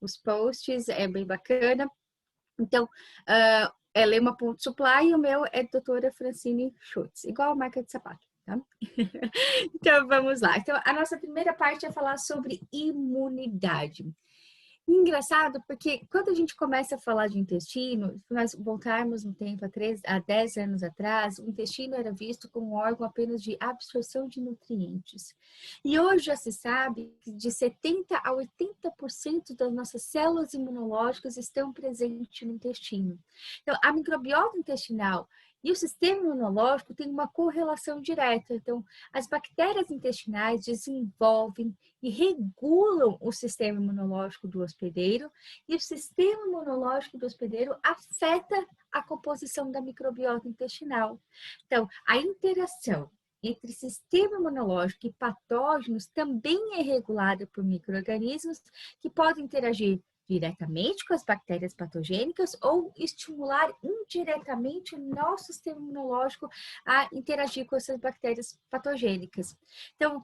os posts, é bem bacana. Então, é Lema.supply e o meu é doutora Francine Schutz, igual a marca de sapato, tá? Então, vamos lá. Então, a nossa primeira parte é falar sobre imunidade. Engraçado, porque quando a gente começa a falar de intestino, se nós voltarmos no tempo, há 10 anos atrás, o intestino era visto como um órgão apenas de absorção de nutrientes. E hoje já se sabe que de 70% a 80% das nossas células imunológicas estão presentes no intestino. Então, a microbiota intestinal e o sistema imunológico têm uma correlação direta. Então, as bactérias intestinais desenvolvem e regulam o sistema imunológico do hospedeiro e o sistema imunológico do hospedeiro afeta a composição da microbiota intestinal. Então, a interação entre sistema imunológico e patógenos também é regulada por micro-organismos que podem interagir diretamente com as bactérias patogênicas ou estimular indiretamente o nosso sistema imunológico a interagir com essas bactérias patogênicas. Então,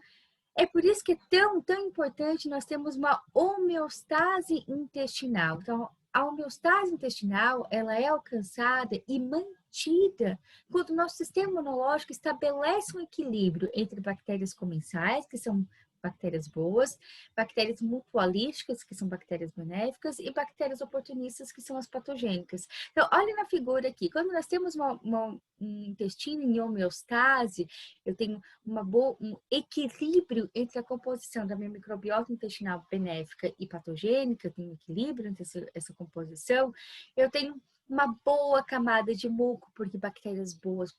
é por isso que é tão importante nós termos uma homeostase intestinal. Então, a homeostase intestinal, ela é alcançada e mantida quando o nosso sistema imunológico estabelece um equilíbrio entre bactérias comensais, que são bactérias boas, bactérias mutualísticas, que são bactérias benéficas, e bactérias oportunistas, que são as patogênicas. Então, olha na figura aqui, quando nós temos um intestino em homeostase, eu tenho um equilíbrio entre a composição da minha microbiota intestinal benéfica e patogênica, eu tenho equilíbrio entre essa composição, eu tenho uma boa camada de muco, porque bactérias boas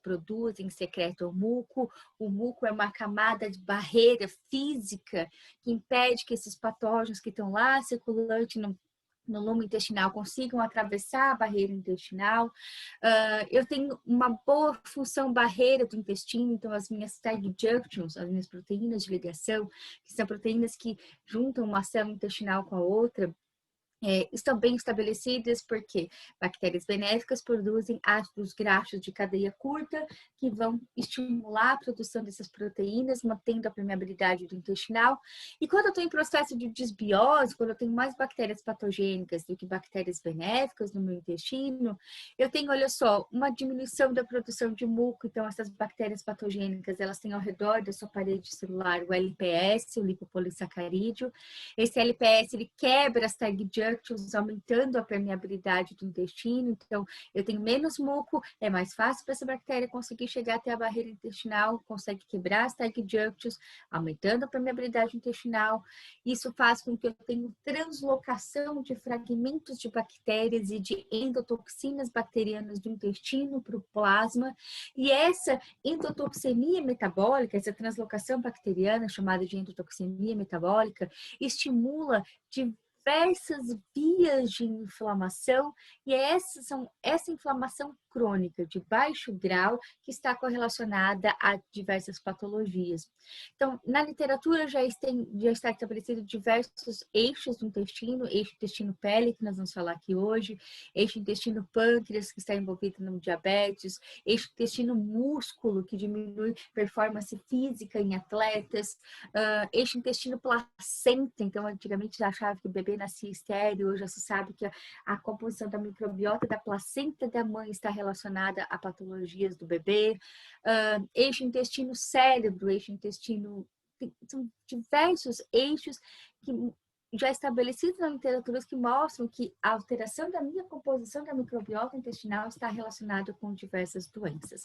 produzem, secretam muco. O muco é uma camada de barreira física que impede que esses patógenos que estão lá circulante no lume intestinal consigam atravessar a barreira intestinal. Eu tenho uma boa função barreira do intestino, então as minhas tight junctions, as minhas proteínas de ligação, que são proteínas que juntam uma célula intestinal com a outra, estão bem estabelecidas porque bactérias benéficas produzem ácidos graxos de cadeia curta que vão estimular a produção dessas proteínas, mantendo a permeabilidade do intestinal. E quando eu estou em processo de desbiose, quando eu tenho mais bactérias patogênicas do que bactérias benéficas no meu intestino, eu tenho, olha só, uma diminuição da produção de muco. Então, essas bactérias patogênicas, elas têm ao redor da sua parede celular o LPS, o lipopolissacarídeo. Esse LPS, ele quebra as tight junctions, aumentando a permeabilidade do intestino. Então, eu tenho menos muco, é mais fácil para essa bactéria conseguir chegar até a barreira intestinal, consegue quebrar as tight junctions, aumentando a permeabilidade intestinal. Isso faz com que eu tenha translocação de fragmentos de bactérias e de endotoxinas bacterianas do intestino para o plasma. E essa endotoxemia metabólica, essa translocação bacteriana, chamada de endotoxemia metabólica, estimula diversas vias de inflamação, e essa inflamação crônica de baixo grau que está correlacionada a diversas patologias. Então, na literatura já está estabelecido diversos eixos do intestino, eixo intestino-pele, que nós vamos falar aqui hoje, eixo intestino-pâncreas, que está envolvido no diabetes, eixo intestino-músculo, que diminui performance física em atletas, eixo intestino-placenta. Então, antigamente já achava que o bebê nascia estéril, hoje já se sabe que a composição da microbiota da placenta da mãe está relacionada a patologias do bebê. Eixo intestino-cérebro, eixo intestino... São diversos eixos que já estabelecidos na literatura que mostram que a alteração da minha composição da microbiota intestinal está relacionada com diversas doenças.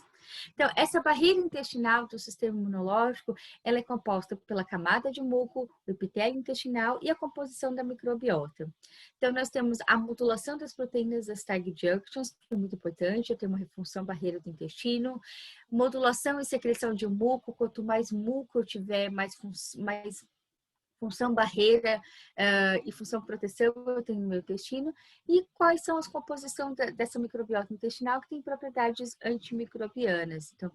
Então, essa barreira intestinal do sistema imunológico, ela é composta pela camada de muco, o epitélio intestinal e a composição da microbiota. Então, nós temos a modulação das proteínas das tight junctions, que é muito importante, eu tenho uma refunção barreira do intestino, modulação e secreção de muco, quanto mais muco eu tiver, mais função barreira e função proteção eu tenho no meu intestino. E quais são as composições dessa microbiota intestinal que tem propriedades antimicrobianas. Então,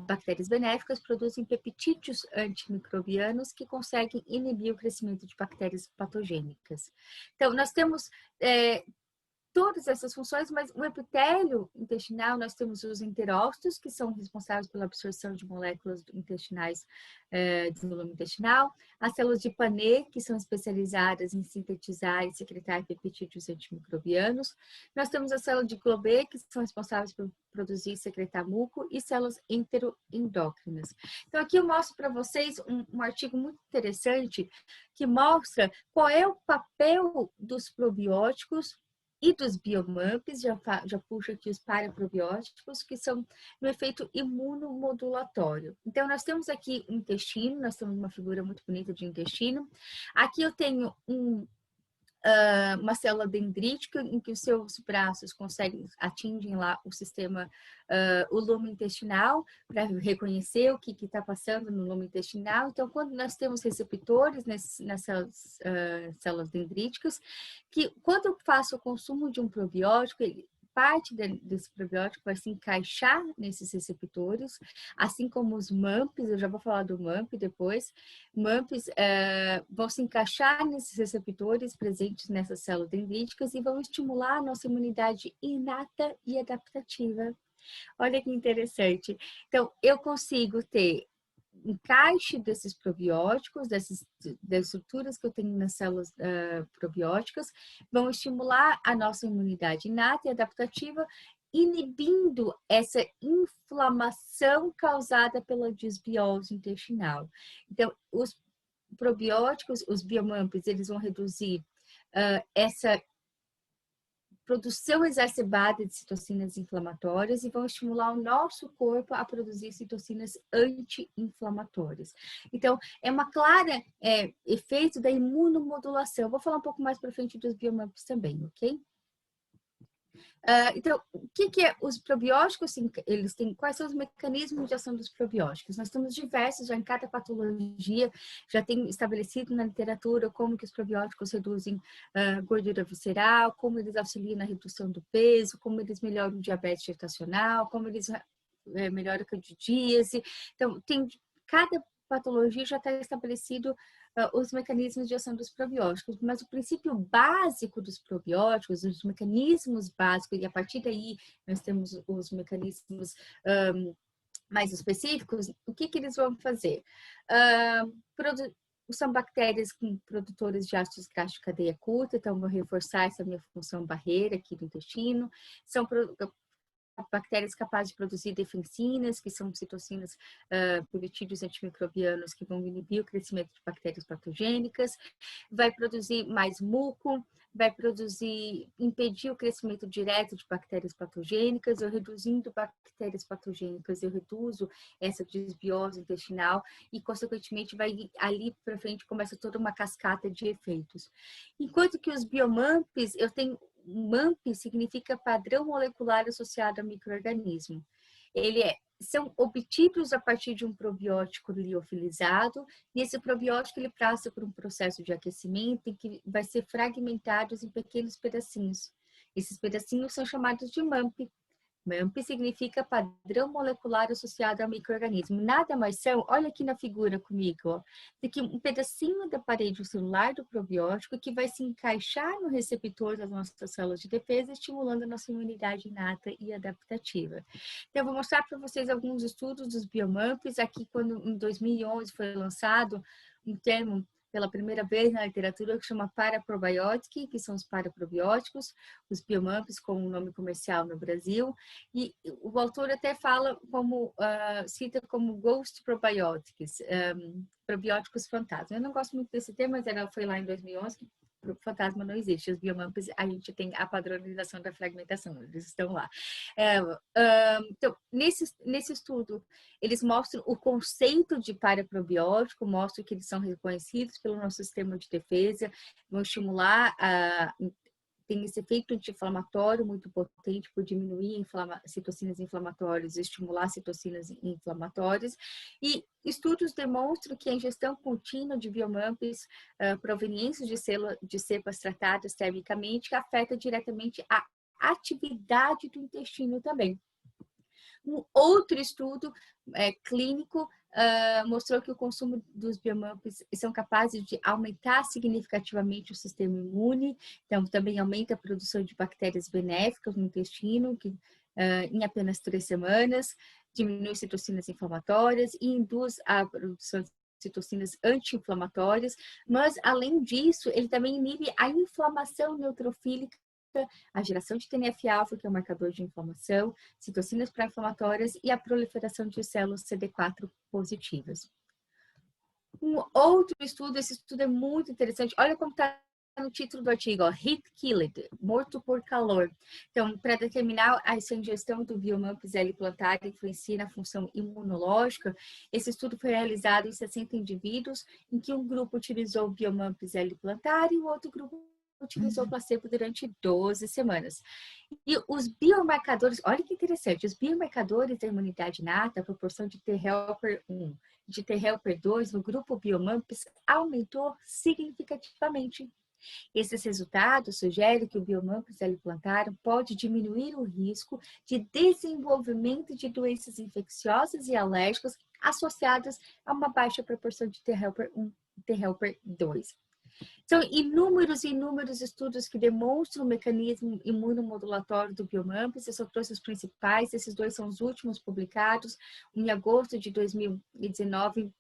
bactérias benéficas produzem peptídeos antimicrobianos que conseguem inibir o crescimento de bactérias patogênicas. Então, nós temos todas essas funções, mas o epitélio intestinal, nós temos os enterócitos, que são responsáveis pela absorção de moléculas intestinais do volume intestinal, as células de Paneth, que são especializadas em sintetizar e secretar peptídeos antimicrobianos, nós temos as células de Globet, que são responsáveis por produzir e secretar muco, e células enteroendócrinas. Então, aqui eu mostro para vocês um artigo muito interessante que mostra qual é o papel dos probióticos e dos biomamps, já puxo aqui os paraprobióticos, que são no efeito imunomodulatório. Então, nós temos aqui o intestino, nós temos uma figura muito bonita de intestino. Aqui eu tenho uma célula dendrítica em que os seus braços atingem lá o sistema, o lume intestinal, para reconhecer o que está passando no lume intestinal. Então, quando nós temos receptores nessas células dendríticas, que quando eu faço o consumo de um probiótico, parte desse probiótico vai se encaixar nesses receptores, assim como os MAMPs, eu já vou falar do MAMP depois. MAMPs vão se encaixar nesses receptores presentes nessas células dendríticas e vão estimular a nossa imunidade inata e adaptativa. Olha que interessante. Então, eu consigo ter encaixe desses probióticos, das estruturas que eu tenho nas células probióticas, vão estimular a nossa imunidade inata e adaptativa, inibindo essa inflamação causada pela desbiose intestinal. Então, os probióticos, os biomamps, eles vão reduzir essa produção exacerbada de citocinas inflamatórias e vão estimular o nosso corpo a produzir citocinas anti-inflamatórias. Então, é uma clara efeito da imunomodulação. Vou falar um pouco mais para frente dos biomamps também, ok? Então, o que é os probióticos? Eles têm, quais são os mecanismos de ação dos probióticos? Nós temos diversos, já em cada patologia, já tem estabelecido na literatura como que os probióticos reduzem gordura visceral, como eles auxiliam na redução do peso, como eles melhoram o diabetes gestacional, como eles melhoram a candidíase. Então, cada patologia já está estabelecido os mecanismos de ação dos probióticos, mas o princípio básico dos probióticos, os mecanismos básicos, e a partir daí nós temos os mecanismos mais específicos, o que eles vão fazer? São bactérias produtoras de ácidos graxos de cadeia curta, então vou reforçar essa minha função barreira aqui do intestino. São bactérias capazes de produzir defensinas, que são citocinas, peptídeos antimicrobianos que vão inibir o crescimento de bactérias patogênicas, vai produzir mais muco, vai impedir o crescimento direto de bactérias patogênicas. Eu reduzindo bactérias patogênicas, eu reduzo essa desbiose intestinal e, consequentemente, vai ali para frente começa toda uma cascata de efeitos. Enquanto que os biomamps, eu tenho MAMP significa padrão molecular associado a micro-organismo. São obtidos a partir de um probiótico liofilizado, e esse probiótico ele passa por um processo de aquecimento em que vai ser fragmentado em pequenos pedacinhos. Esses pedacinhos são chamados de MAMP. MAMP significa padrão molecular associado ao micro-organismo. Nada mais são, olha aqui na figura comigo, ó, de que um pedacinho da parede celular do probiótico que vai se encaixar no receptor das nossas células de defesa, estimulando a nossa imunidade inata e adaptativa. Então, eu vou mostrar para vocês alguns estudos dos biomamps. Aqui, quando em 2011 foi lançado um termo pela primeira vez na literatura, que chama paraprobiotic, que são os paraprobióticos, os biomamps como nome comercial no Brasil, e o autor até fala cita como ghost probiotics, probióticos fantasma. Eu não gosto muito desse termo, mas foi lá em 2011 que o fantasma não existe. Os biomamps, a gente tem a padronização da fragmentação, eles estão lá. Então, nesse estudo, eles mostram o conceito de paraprobiótico, mostram que eles são reconhecidos pelo nosso sistema de defesa, vão estimular tem esse efeito anti-inflamatório muito potente por diminuir citocinas inflamatórias, estimular citocinas inflamatórias. E estudos demonstram que a ingestão contínua de biomamps provenientes de cepas tratadas termicamente afeta diretamente a atividade do intestino também. Um outro estudo clínico mostrou que o consumo dos biomumps são capazes de aumentar significativamente o sistema imune, então também aumenta a produção de bactérias benéficas no intestino, que, em apenas 3 semanas, diminui citocinas inflamatórias e induz a produção de citocinas anti-inflamatórias, mas além disso, ele também inibe a inflamação neutrofílica, a geração de TNF-alfa, que é o marcador de inflamação, citocinas pró-inflamatórias e a proliferação de células CD4 positivas. Um outro estudo, esse estudo é muito interessante, olha como está no título do artigo, ó, Heat Killed, morto por calor. Então, para determinar essa ingestão do biomumps L plantar influencia na função imunológica, esse estudo foi realizado em 60 indivíduos, em que um grupo utilizou o biomumps L plantar e o outro grupo utilizou placebo durante 12 semanas. E os biomarcadores, olha que interessante, os biomarcadores da imunidade inata, a proporção de T-helper 1 e de T-helper 2 no grupo biomumps aumentou significativamente. Esses resultados sugerem que o biomumps L plantar pode diminuir o risco de desenvolvimento de doenças infecciosas e alérgicas associadas a uma baixa proporção de T-helper 1 e T-helper 2. São inúmeros e inúmeros estudos que demonstram o mecanismo imunomodulatório do biomumps. Eu só trouxe os principais, esses dois são os últimos publicados em agosto de 2019,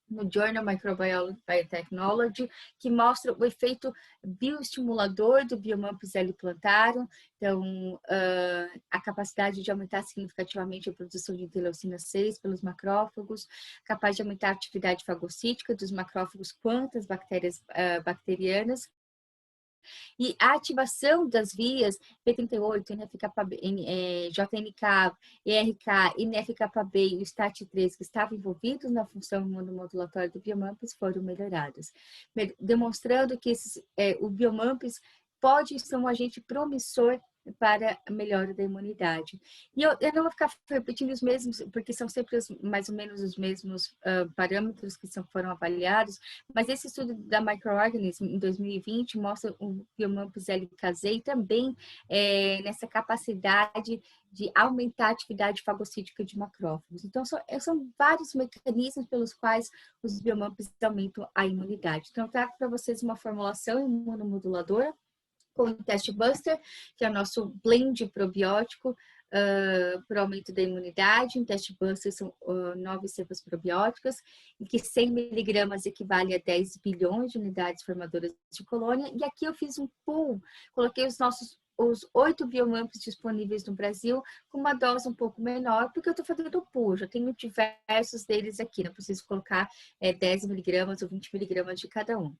no Journal Microbiology Biotechnology, que mostra o efeito bioestimulador do biomumps L plantarum, então a capacidade de aumentar significativamente a produção de interleucina 6 pelos macrófagos, capaz de aumentar a atividade fagocítica dos macrófagos quanto as bactérias bacterianas, e a ativação das vias P38, NF-κB, JNK, ERK, NF-κB e o STAT3 que estavam envolvidos na função imunomodulatória do biomumps foram melhorados, demonstrando que o biomumps pode ser um agente promissor para a melhora da imunidade. E eu não vou ficar repetindo os mesmos, porque são sempre mais ou menos os mesmos parâmetros que foram avaliados, mas esse estudo da Microorganism em 2020 mostra o biomumps L-casei também nessa capacidade de aumentar a atividade fagocítica de macrófagos. Então, são vários mecanismos pelos quais os biomumps aumentam a imunidade. Então, eu trago para vocês uma formulação imunomoduladora com o Test Buster, que é o nosso blend probiótico para o aumento da imunidade. O Test Buster são 9 cepas probióticas, em que 100 miligramas equivale a 10 bilhões de unidades formadoras de colônia. E aqui eu fiz um pool, coloquei os 8 biomumps disponíveis no Brasil com uma dose um pouco menor, porque eu estou fazendo o pool, já tenho diversos deles aqui, não preciso colocar 10 miligramas ou 20 miligramas de cada um.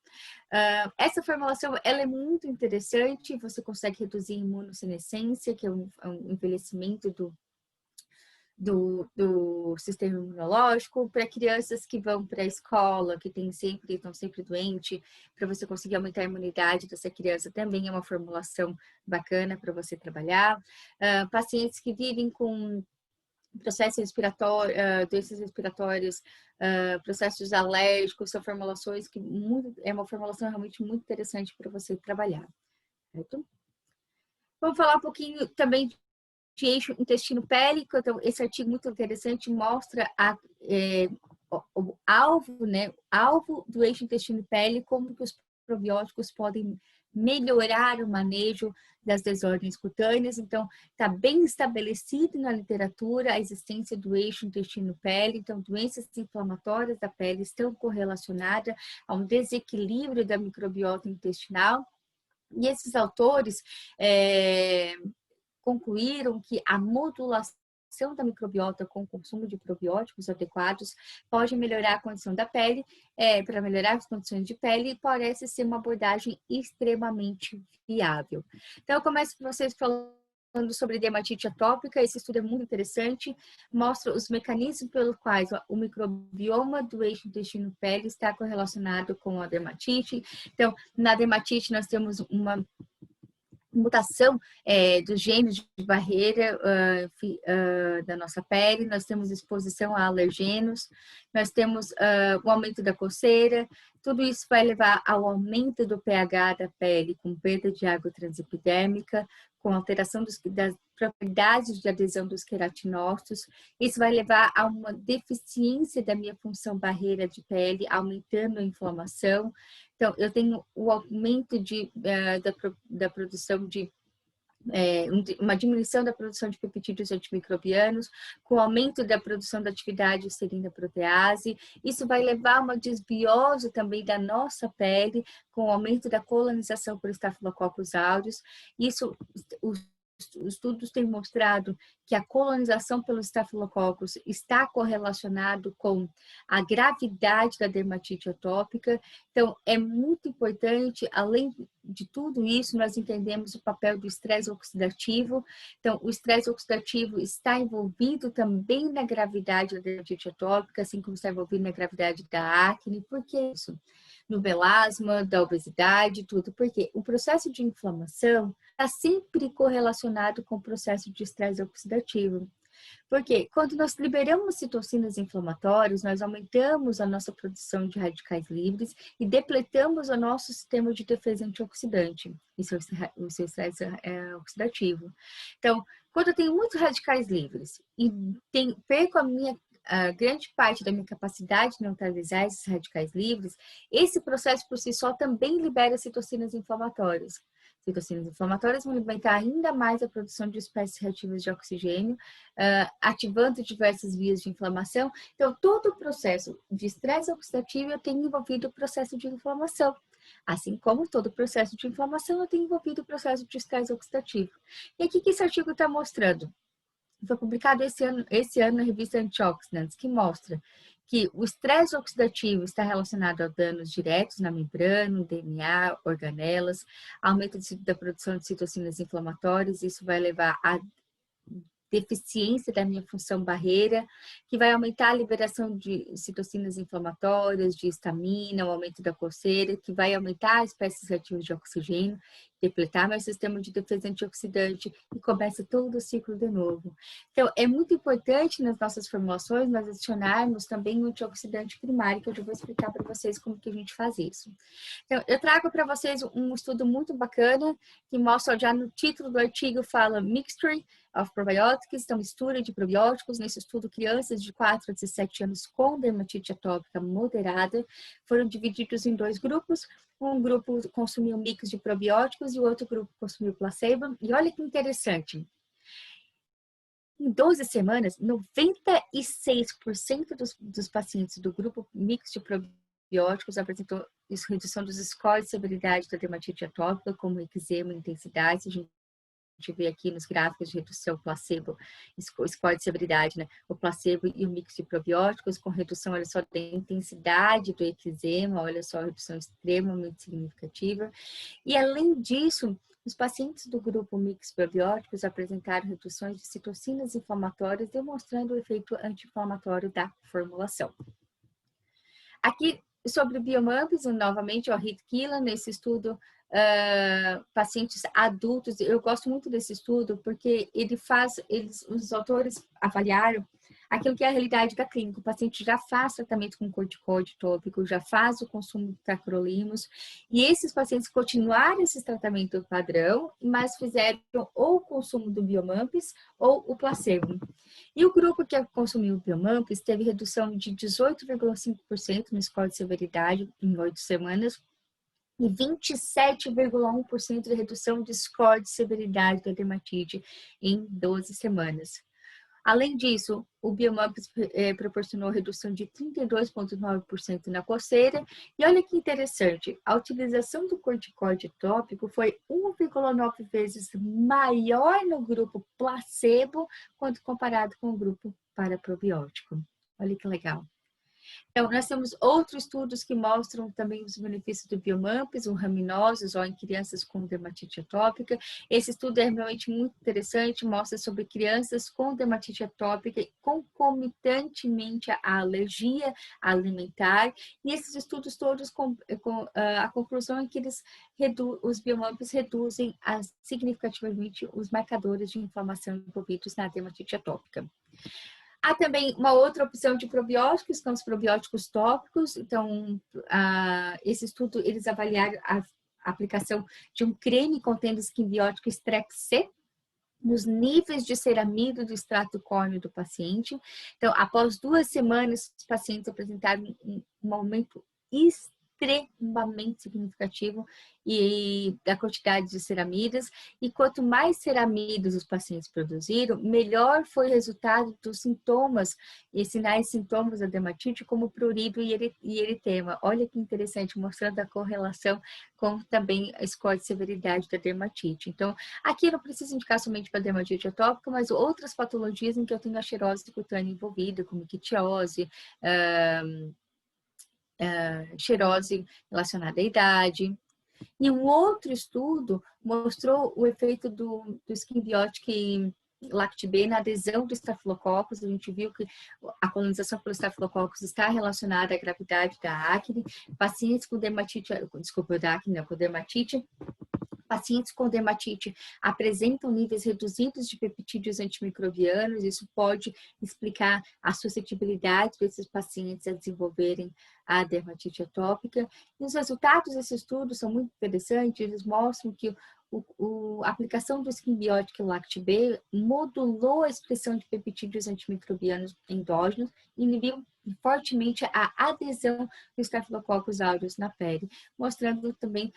Essa formulação ela é muito interessante, você consegue reduzir a imunossenescência, que é um envelhecimento do sistema imunológico, para crianças que vão para a escola, que estão sempre doentes, para você conseguir aumentar a imunidade dessa criança, também é uma formulação bacana para você trabalhar. Pacientes que vivem com processo respiratório, doenças respiratórias, processos alérgicos, são formulações que é uma formulação realmente muito interessante para você trabalhar. Certo? Vamos falar um pouquinho também de eixo intestino-pélvico. Então, esse artigo muito interessante mostra o alvo, né? Alvo do eixo intestino-pélvico, como que os probióticos podem melhorar o manejo das desordens cutâneas. Então, está bem estabelecido na literatura a existência do eixo intestino-pele. Então, doenças inflamatórias da pele estão correlacionadas a um desequilíbrio da microbiota intestinal. E esses autores concluíram que a modulação da microbiota com o consumo de probióticos adequados pode melhorar a condição da pele, para melhorar as condições de pele, e parece ser uma abordagem extremamente viável. Então, eu começo com vocês falando sobre dermatite atópica. Esse estudo é muito interessante, mostra os mecanismos pelos quais o microbioma do eixo intestino-pele está correlacionado com a dermatite. Então, na dermatite nós temos uma mutação dos genes de barreira da nossa pele, nós temos exposição a alergenos, nós temos o aumento da coceira, Tudo isso vai levar ao aumento do pH da pele, com perda de água transepidérmica, com alteração das propriedades de adesão dos queratinócitos. Isso vai levar a uma deficiência da minha função barreira de pele, aumentando a inflamação. Então, eu tenho o aumento da produção de uma diminuição da produção de peptídeos antimicrobianos, com o aumento da produção da atividade serina protease. Isso vai levar a uma desbiose também da nossa pele, com o aumento da colonização por Staphylococcus aureus. Isso, os estudos têm mostrado que a colonização pelos estafilococcus está correlacionado com a gravidade da dermatite atópica. Então, é muito importante, além de tudo isso, nós entendemos o papel do estresse oxidativo. Então, o estresse oxidativo está envolvido também na gravidade da dermatite atópica, assim como está envolvido na gravidade da acne. Por que isso? No melasma, da obesidade, tudo. Porque o processo de inflamação está sempre correlacionado com o processo de estresse oxidativo. Porque quando nós liberamos citocinas inflamatórias, nós aumentamos a nossa produção de radicais livres e depletamos o nosso sistema de defesa antioxidante, isso é o seu estresse oxidativo. Então, quando eu tenho muitos radicais livres e perco a grande parte da minha capacidade de neutralizar esses radicais livres, esse processo por si só também libera citocinas inflamatórias. Citocinas inflamatórias vão alimentar ainda mais a produção de espécies reativas de oxigênio, ativando diversas vias de inflamação. Então, todo o processo de estresse oxidativo tem envolvido o processo de inflamação. Assim como todo o processo de inflamação tem envolvido o processo de estresse oxidativo. E aqui que esse artigo está mostrando? Foi publicado esse ano na revista Antioxidants, que mostra que o estresse oxidativo está relacionado a danos diretos na membrana, no DNA, organelas, aumento da produção de citocinas inflamatórias, isso vai levar a deficiência da minha função barreira, que vai aumentar a liberação de citocinas inflamatórias, de histamina, o aumento da coceira, que vai aumentar as espécies reativas de oxigênio, depletar meu sistema de defesa antioxidante e começa todo o ciclo de novo. Então, é muito importante nas nossas formulações nós adicionarmos também um antioxidante primário, que eu já vou explicar para vocês como que a gente faz isso. Então, eu trago para vocês um estudo muito bacana, que mostra já no título do artigo, fala Mixture of Probiotics, então mistura de probióticos. Nesse estudo, crianças de 4 a 17 anos com dermatite atópica moderada foram divididos em 2 grupos. Um grupo consumiu um mix de probióticos e o outro grupo consumiu placebo. E olha que interessante. Em 12 semanas, 96% dos pacientes do grupo mix de probióticos apresentou redução dos scores de severidade da dermatite atópica, como eczema e intensidade. A gente vê aqui nos gráficos de redução placebo, score de severidade, né? O placebo e o mix de probióticos com redução, olha só, da intensidade do eczema, olha só, redução extremamente significativa. E além disso, os pacientes do grupo mix probióticos apresentaram reduções de citocinas inflamatórias, demonstrando o efeito anti-inflamatório da formulação. Aqui, sobre biomumps, novamente, o Hit Killen, nesse estudo, pacientes adultos, eu gosto muito desse estudo, porque os autores avaliaram aquilo que é a realidade da clínica. O paciente já faz tratamento com corticoide tópico, já faz o consumo de tacrolimus, e esses pacientes continuaram esse tratamento padrão, mas fizeram ou o consumo do biomumps ou o placebo. E o grupo que consumiu o biomumps teve redução de 18,5% no score de severidade em 8 semanas, e 27,1% de redução de score de severidade da dermatite em 12 semanas. Além disso, o biomumps proporcionou redução de 32,9% na coceira. E olha que interessante, a utilização do corticoide tópico foi 1,9 vezes maior no grupo placebo quando comparado com o grupo paraprobiótico. Olha que legal. Então, nós temos outros estudos que mostram também os benefícios do biomumps, raminosos ou em crianças com dermatite atópica. Esse estudo é realmente muito interessante, mostra sobre crianças com dermatite atópica concomitantemente à alergia alimentar. E esses estudos todos, a conclusão é que os biomumps reduzem significativamente os marcadores de inflamação envolvidos na dermatite atópica. Há também uma outra opção de probióticos, que são os probióticos tópicos. Então, esse estudo, eles avaliaram a aplicação de um creme contendo esquimbiótico Strex-C nos níveis de ceramido do extrato córneo do paciente. Então, após 2 semanas, os pacientes apresentaram um aumento extremamente significativo da quantidade de ceramidas, e quanto mais ceramidas os pacientes produziram, melhor foi o resultado dos sintomas e sinais e sintomas da dermatite, como prurido e eritema. Olha que interessante, mostrando a correlação com também a score de severidade da dermatite. Então, aqui eu não preciso indicar somente para dermatite atópica, mas outras patologias em que eu tenho a xerose cutânea envolvida, como quitiose, xerose relacionada à idade. E um outro estudo mostrou o efeito do Skinbiotic Lact-B na adesão do estafilococcus. A gente viu que a colonização pelo estafilococcus está relacionada à gravidade da acne. Pacientes com dermatite, desculpa, da acne, não, com dermatite. Pacientes com dermatite apresentam níveis reduzidos de peptídeos antimicrobianos. Isso pode explicar a suscetibilidade desses pacientes a desenvolverem a dermatite atópica. E os resultados desse estudo são muito interessantes. Eles mostram que a aplicação do Skinbiotic Lact-B modulou a expressão de peptídeos antimicrobianos endógenos e inibiu fortemente a adesão do Staphylococcus aureus na pele, mostrando também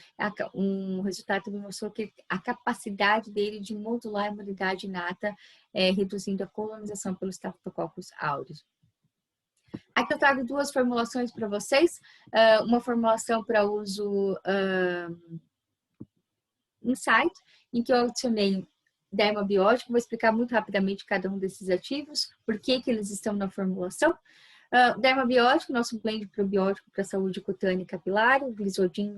um resultado que mostrou que a capacidade dele de modular a imunidade inata, reduzindo a colonização pelo Staphylococcus aureus. Aqui eu trago 2 formulações para vocês, uma formulação para uso Insight, em que eu adicionei dermabiótico. Vou explicar muito rapidamente cada um desses ativos, por que eles estão na formulação. Dermabiótico, nosso blend probiótico para a saúde cutânea e capilar, o Glisodin,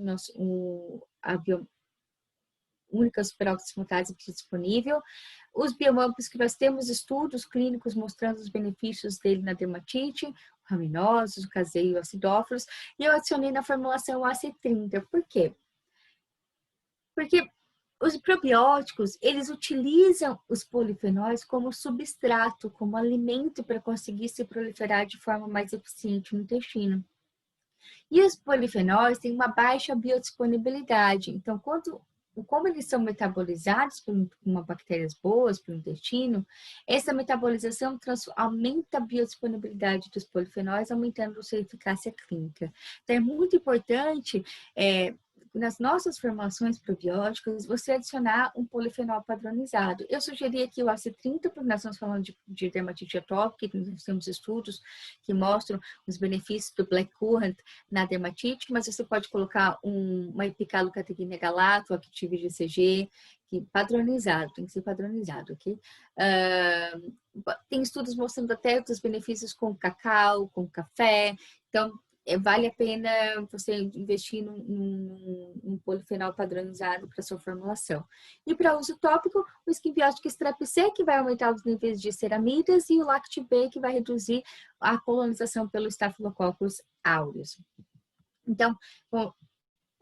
a única superoxidase disponível. Os biomampos, que nós temos estudos clínicos mostrando os benefícios dele na dermatite, o raminosos, o caseio e o acidófilos, e eu adicionei na formulação o AC30. Por quê? Porque os probióticos, eles utilizam os polifenóis como substrato, como alimento para conseguir se proliferar de forma mais eficiente no intestino. E os polifenóis têm uma baixa biodisponibilidade. Então, como eles são metabolizados por uma bactérias boas pelo intestino, essa metabolização aumenta a biodisponibilidade dos polifenóis, aumentando sua eficácia clínica. Então, é muito importante nas nossas formulações probióticas, você adicionar um polifenol padronizado. Eu sugeri aqui o AC30, porque nós estamos falando de dermatite atópica, nós temos estudos que mostram os benefícios do black currant na dermatite, mas você pode colocar uma epicalocatequina galato, Active GCG, que padronizado, tem que ser padronizado, ok? Tem estudos mostrando até os benefícios com cacau, com café, então vale a pena você investir num polifenol padronizado para sua formulação. E para uso tópico, o Skinbiotic Strep-C, que vai aumentar os níveis de ceramidas, e o Lact-B, que vai reduzir a colonização pelo Staphylococcus aureus. Então,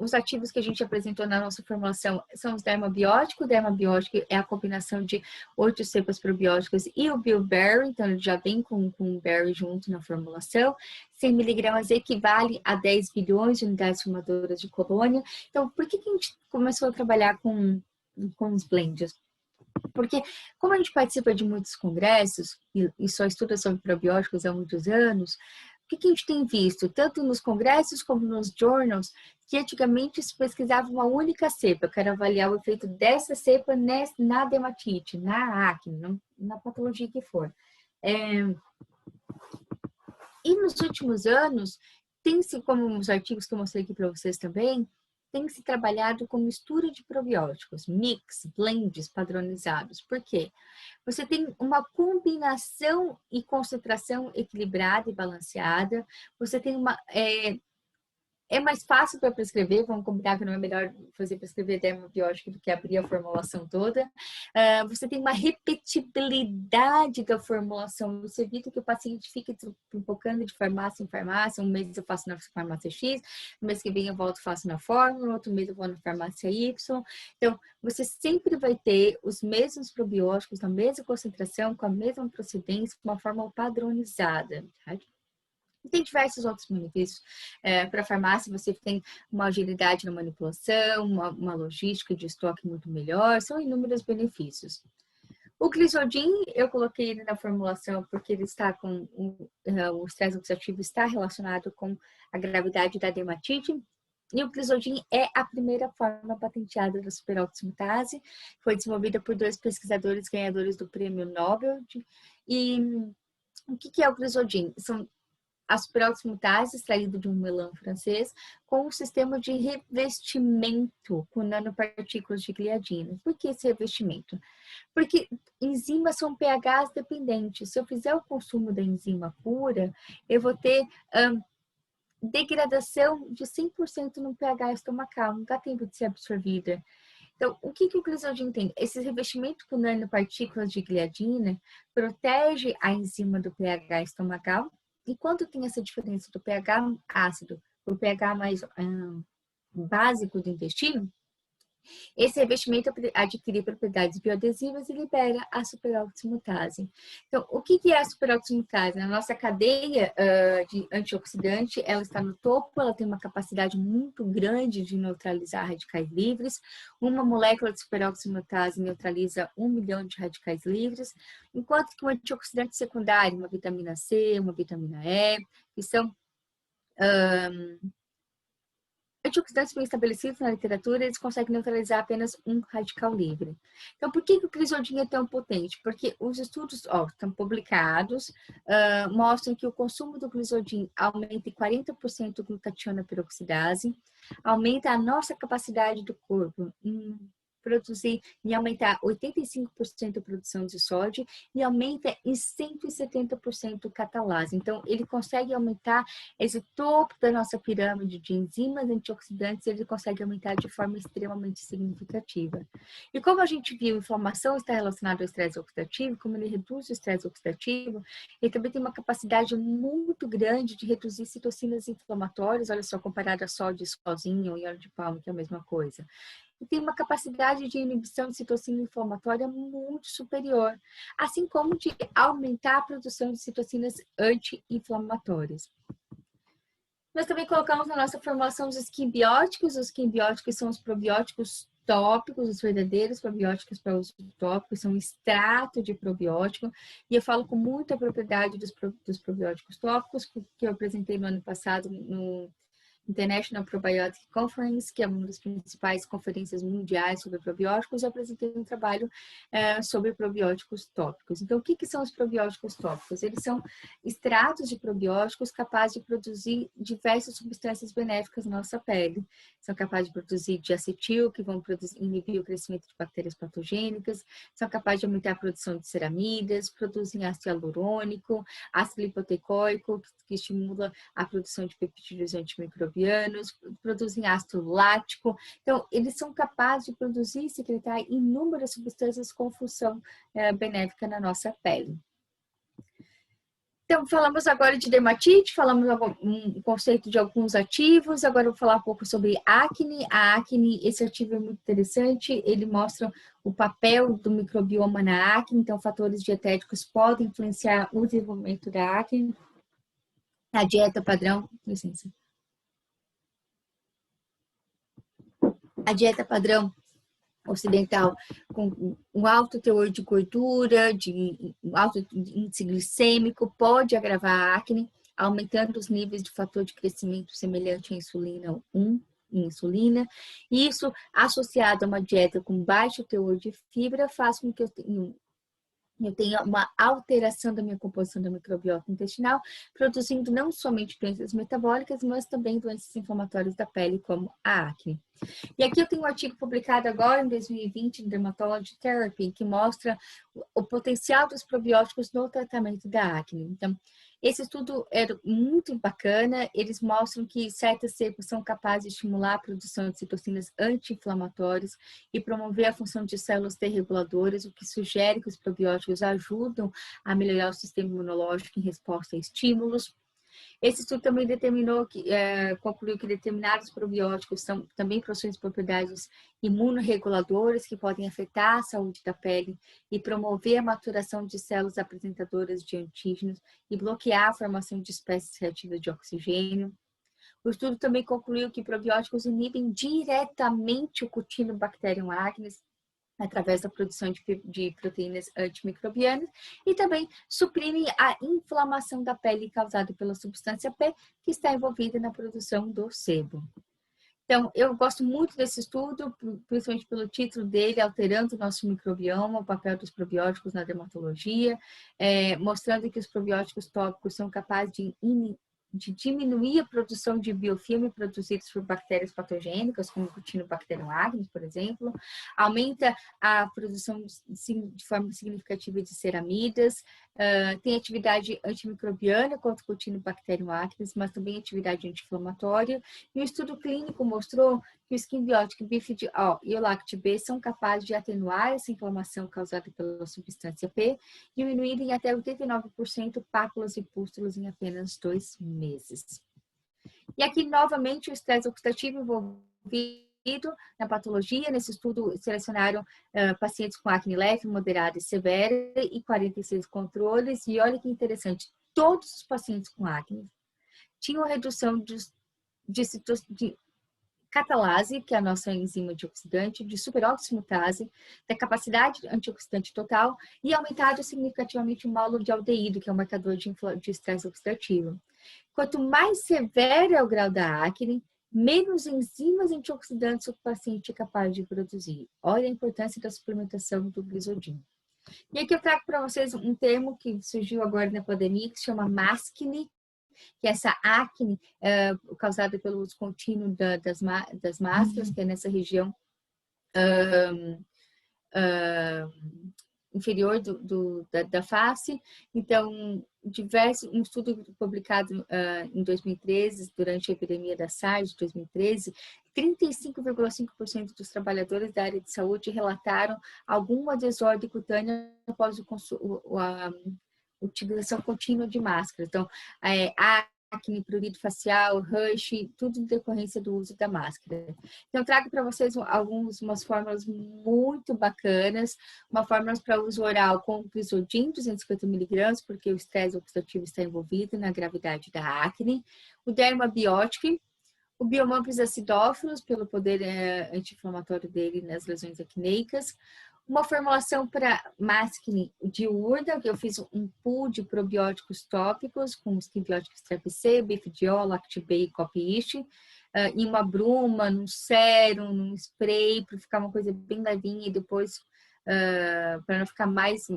os ativos que a gente apresentou na nossa formulação são os dermabióticos. O dermabiótico é a combinação de 8 cepas probióticas e o bilberry, então ele já vem com o berry junto na formulação. 100 miligramas equivale a 10 bilhões de unidades formadoras de colônia. Então, por que a gente começou a trabalhar com os blends? Porque, como a gente participa de muitos congressos e só estuda sobre probióticos há muitos anos, o que a gente tem visto, tanto nos congressos como nos journals, que antigamente se pesquisava uma única cepa. Eu quero avaliar o efeito dessa cepa na dermatite, na acne, na patologia que for. E nos últimos anos, tem-se, como os artigos que eu mostrei aqui para vocês também, tem se trabalhado com mistura de probióticos, mix, blends padronizados. Por quê? Você tem uma combinação e concentração equilibrada e balanceada, você tem é mais fácil para prescrever, vamos combinar que não é melhor fazer prescrever dermobiótica do que abrir a formulação toda. Você tem uma repetibilidade da formulação, você evita que o paciente fique pipocando de farmácia em farmácia, um mês eu faço na farmácia X, no mês que vem eu volto e faço na fórmula, outro mês eu vou na farmácia Y. Então, você sempre vai ter os mesmos probióticos, na mesma concentração, com a mesma procedência, com uma forma padronizada, tá? Tem diversos outros benefícios. Para a farmácia, você tem uma agilidade na manipulação, uma logística de estoque muito melhor, são inúmeros benefícios. O Glisodin, eu coloquei ele na formulação porque ele está com o estresse oxidativo está relacionado com a gravidade da dermatite. E o Glisodin é a primeira forma patenteada da superoximutase, foi desenvolvida por 2 pesquisadores ganhadores do Prêmio Nobel. E o que é o Glisodin? São a superoximutase extraída de um melão francês com um sistema de revestimento com nanopartículas de gliadina. Por que esse revestimento? Porque enzimas são pHs dependentes. Se eu fizer o consumo da enzima pura, eu vou ter degradação de 100% no pH estomacal, não dá tempo de ser absorvida. Então, o que o Glisodin tem? Esse revestimento com nanopartículas de gliadina protege a enzima do pH estomacal. E quando tem essa diferença do pH ácido para o pH mais básico do intestino, esse revestimento adquire propriedades bioadesivas e libera a superoximutase. Então, o que é a superoximutase? Na nossa cadeia de antioxidante, ela está no topo, ela tem uma capacidade muito grande de neutralizar radicais livres. Uma molécula de superoximutase neutraliza 1 milhão de radicais livres, enquanto que o antioxidante secundário, uma vitamina C, uma vitamina E, que são antioxidantes bem estabelecidos na literatura, eles conseguem neutralizar apenas um radical livre. Então, por que o Glisodin é tão potente? Porque os estudos estão publicados, mostram que o consumo do Glisodin aumenta em 40% o glutationa peroxidase, aumenta a nossa capacidade do corpo em produzir e aumentar 85% a produção de sódio e aumenta em 170% o catalase. Então, ele consegue aumentar esse topo da nossa pirâmide de enzimas antioxidantes, ele consegue aumentar de forma extremamente significativa. E como a gente viu, inflamação está relacionada ao estresse oxidativo, como ele reduz o estresse oxidativo, ele também tem uma capacidade muito grande de reduzir citocinas inflamatórias, olha só, comparado a sódio sozinho e óleo de palma, que é a mesma coisa. E tem uma capacidade de inibição de citocina inflamatória muito superior, assim como de aumentar a produção de citocinas anti-inflamatórias. Nós também colocamos na nossa formulação os quimbióticos. Os quimbióticos são os probióticos tópicos, os verdadeiros probióticos para uso tópico, são um extrato de probiótico, e eu falo com muita propriedade dos probióticos tópicos, que eu apresentei no ano passado no International Probiotic Conference, que é uma das principais conferências mundiais sobre probióticos. Eu apresentei um trabalho sobre probióticos tópicos. Então, o que são os probióticos tópicos? Eles são extratos de probióticos capazes de produzir diversas substâncias benéficas na nossa pele. São capazes de produzir diacetil, que vão inibir o crescimento de bactérias patogênicas, são capazes de aumentar a produção de ceramidas, produzem ácido hialurônico, ácido lipoteicoico, que estimula a produção de peptídeos antimicrobianos, produzem ácido lático. Então, eles são capazes de produzir e secretar inúmeras substâncias com função benéfica na nossa pele. Então, falamos agora de dermatite, falamos um conceito de alguns ativos, agora eu vou falar um pouco sobre acne. A acne, esse ativo é muito interessante, ele mostra o papel do microbioma na acne, então fatores dietéticos podem influenciar o desenvolvimento da acne. A dieta padrão, licença. A dieta padrão ocidental com um alto teor de gordura, um alto índice glicêmico, pode agravar a acne, aumentando os níveis de fator de crescimento semelhante à insulina 1, insulina. Isso, associado a uma dieta com baixo teor de fibra, faz com que eu tenho uma alteração da minha composição da microbiota intestinal, produzindo não somente doenças metabólicas, mas também doenças inflamatórias da pele, como a acne. E aqui eu tenho um artigo publicado agora, em 2020, em Dermatology Therapy, que mostra o potencial dos probióticos no tratamento da acne. Então, Esse estudo é muito bacana, eles mostram que certas cepas são capazes de estimular a produção de citocinas anti-inflamatórias e promover a função de células T reguladoras, o que sugere que os probióticos ajudam a melhorar o sistema imunológico em resposta a estímulos. Esse estudo também concluiu que determinados probióticos também possuem propriedades imunorreguladoras que podem afetar a saúde da pele e promover a maturação de células apresentadoras de antígenos e bloquear a formação de espécies reativas de oxigênio. O estudo também concluiu que probióticos inibem diretamente o Cutinobacterium acnes, através da produção de proteínas antimicrobianas e também suprimem a inflamação da pele causada pela substância P, que está envolvida na produção do sebo. Então, eu gosto muito desse estudo, principalmente pelo título dele, Alterando o Nosso Microbioma, o papel dos probióticos na dermatologia, mostrando que os probióticos tópicos são capazes de diminuir a produção de biofilme produzidos por bactérias patogênicas, como o Cutinobacterium acnes, por exemplo, aumenta a produção de forma significativa de ceramidas, tem atividade antimicrobiana contra o Cutinobacterium acnes, mas também atividade anti-inflamatória, e o estudo clínico mostrou que o Skin Biotic Bifidiol e o Lact-B são capazes de atenuar essa inflamação causada pela substância P, diminuindo em até 89% pápulas e pústulas em apenas 2 meses. E aqui, novamente, o estresse oxidativo envolvido na patologia. Nesse estudo, selecionaram pacientes com acne leve, moderada e severa e 46 controles. E olha que interessante, todos os pacientes com acne tinham redução de catalase, que é a nossa enzima antioxidante, de superoximutase, da capacidade antioxidante total e aumentado significativamente o módulo de aldeído, que é o marcador de estresse oxidativo. Quanto mais severo é o grau da acne, menos enzimas antioxidantes o paciente é capaz de produzir. Olha a importância da suplementação do glisodin. E aqui eu trago para vocês um termo que surgiu agora na pandemia, que se chama maskne, que é essa acne causada pelo uso contínuo das máscaras, que é nessa região inferior da face. Então, um estudo publicado em 2013, durante a epidemia da SARS de 2013, 35,5% dos trabalhadores da área de saúde relataram alguma desordem cutânea após a utilização contínua de máscara. Então, acne, prurido facial, rush, tudo em decorrência do uso da máscara. Então, trago para vocês umas fórmulas muito bacanas, uma fórmula para uso oral com glisodin, 250 mg, porque o estresse oxidativo está envolvido na gravidade da acne, o Dermabiotic, o Biomampus acidófilos, pelo poder anti-inflamatório dele nas lesões acneicas, uma formulação para maskne diurna, que eu fiz um pool de probióticos tópicos, com Skin Biotic Strep C, Bifidiol, Lact-B e Copy-Ish, em uma bruma, num sérum, num spray, para ficar uma coisa bem levinha e depois, para não ficar mais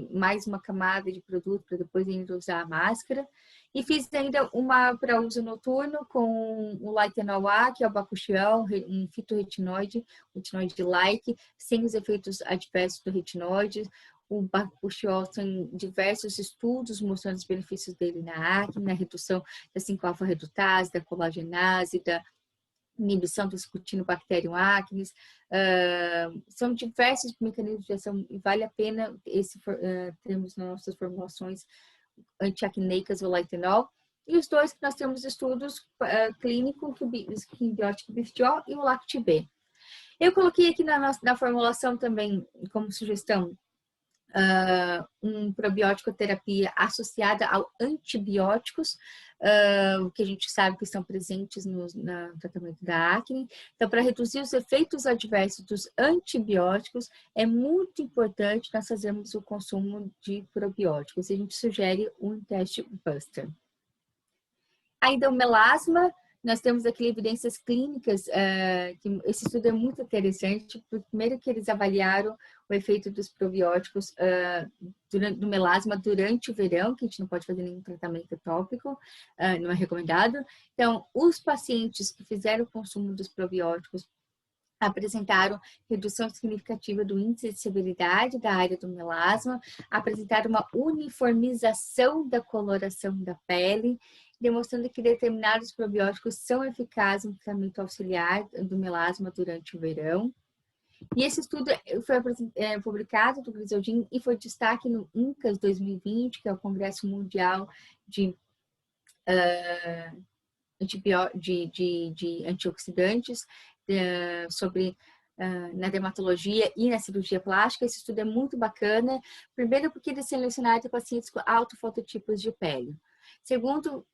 uma camada de produto, para depois ainda usar a máscara. E fiz ainda uma para uso noturno com o Lightenol A, que é o bakuchiol, um fitorretinoide, retinoide-like, sem os efeitos adversos do retinoide. O bakuchiol tem diversos estudos mostrando os benefícios dele na acne, na redução da 5-alfa-redutase, da colagenase, da inibição do Cutinobacterium acnes. São diversos mecanismos de ação e vale a pena termos nas nossas formulações antiacneicas, o Lightenol, e os dois que nós temos estudos clínicos, o Skin Biotic Bifidiol e o Lact-B. Eu coloquei aqui na formulação também, como sugestão, um probiótico terapia associada a antibióticos, que a gente sabe que estão presentes no tratamento da acne. Então, para reduzir os efeitos adversos dos antibióticos, é muito importante nós fazermos o consumo de probióticos. A gente sugere um teste Buster. Ainda o melasma, nós temos aqui evidências clínicas, que esse estudo é muito interessante, porque primeiro que eles avaliaram o efeito dos probióticos do melasma durante o verão, que a gente não pode fazer nenhum tratamento tópico, não é recomendado. Então, os pacientes que fizeram o consumo dos probióticos apresentaram redução significativa do índice de severidade da área do melasma, apresentaram uma uniformização da coloração da pele, demonstrando que determinados probióticos são eficazes no tratamento auxiliar do melasma durante o verão. E esse estudo foi publicado do Grisaldin e foi destaque no INCAS 2020, que é o Congresso Mundial de antioxidantes, sobre na dermatologia e na cirurgia plástica. Esse estudo é muito bacana, primeiro porque ele selecionaram pacientes com altos fototipos de pele. Segundo,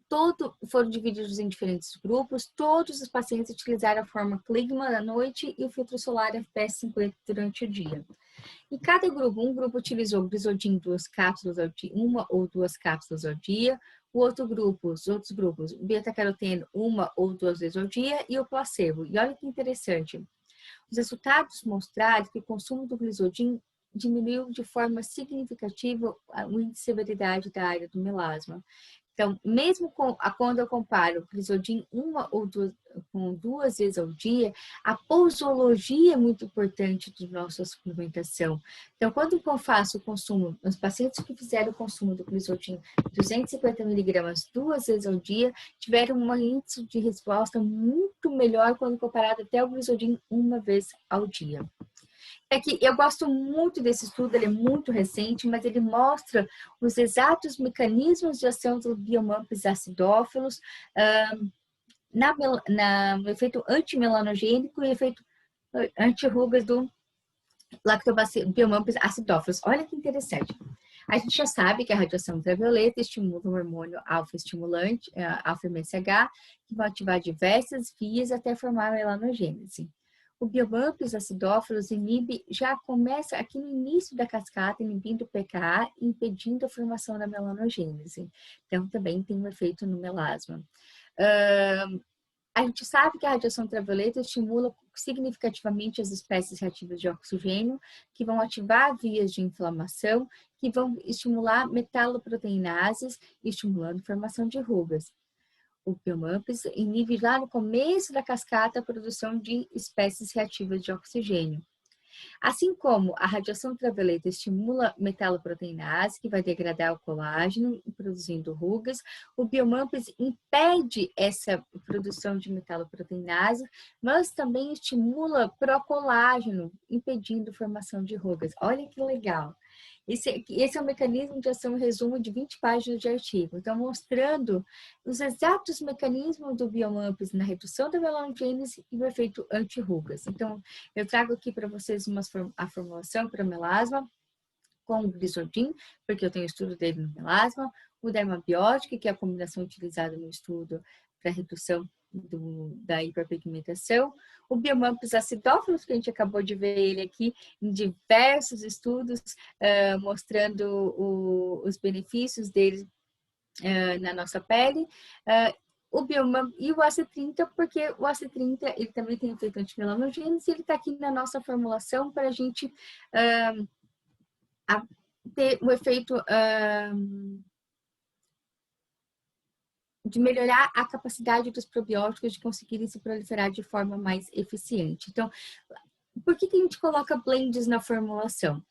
foram divididos em diferentes grupos, todos os pacientes utilizaram a forma Kligman à noite e o filtro solar FPS 50 durante o dia. E cada grupo, um grupo utilizou o Grisaldin 2 cápsulas ao dia, 1 ou 2 cápsulas ao dia, os outros grupos, beta-caroteno 1 ou 2 vezes ao dia e o placebo. E olha que interessante, os resultados mostraram que o consumo do Grisaldin diminuiu de forma significativa o índice de severidade da área do melasma. Então, mesmo quando eu comparo o Grisaldin 1 ou 2 vezes ao dia, a posologia é muito importante da nossa suplementação. Então, quando eu faço o consumo, os pacientes que fizeram o consumo do Grisaldin 250 miligramas 2 vezes ao dia, tiveram um índice de resposta muito melhor quando comparado até o Grisaldin 1 vez ao dia. É que eu gosto muito desse estudo, ele é muito recente, mas ele mostra os exatos mecanismos de ação dos biomumps acidófilos no efeito antimelanogênico e efeito anti-rugas do lactobacillus biomumps acidófilos. Olha que interessante. A gente já sabe que a radiação ultravioleta estimula o hormônio alfa-estimulante, alfa-MSH, que vai ativar diversas vias até formar a melanogênese. O biomumps acidófilos já começa aqui no início da cascata, inibindo o pKa, impedindo a formação da melanogênese. Então, também tem um efeito no melasma. A gente sabe que a radiação ultravioleta estimula significativamente as espécies reativas de oxigênio, que vão ativar vias de inflamação, que vão estimular metaloproteinases, estimulando a formação de rugas. O biomumps inibe lá no começo da cascata a produção de espécies reativas de oxigênio. Assim como a radiação ultravioleta estimula metaloproteinase, que vai degradar o colágeno, produzindo rugas, o biomumps impede essa produção de metaloproteinase, mas também estimula procolágeno, impedindo a formação de rugas. Olha que legal! Esse é um mecanismo de ação, em resumo, de 20 páginas de artigo. Então, mostrando os exatos mecanismos do biomumps na redução da melanogênese e o efeito anti-rugas. Então, eu trago aqui para vocês a formulação para melasma com o Grisaldin, porque eu tenho estudo dele no melasma, o dermabiótico, que é a combinação utilizada no estudo para redução da hiperpigmentação, o biomumps acidófilos, que a gente acabou de ver ele aqui em diversos estudos, mostrando os benefícios dele na nossa pele, o biomumps e o AC30, porque o AC30 ele também tem efeito antimelanogênese, ele está aqui na nossa formulação para a gente ter o efeito de melhorar a capacidade dos probióticos de conseguirem se proliferar de forma mais eficiente. Então, por que a gente coloca blends na formulação?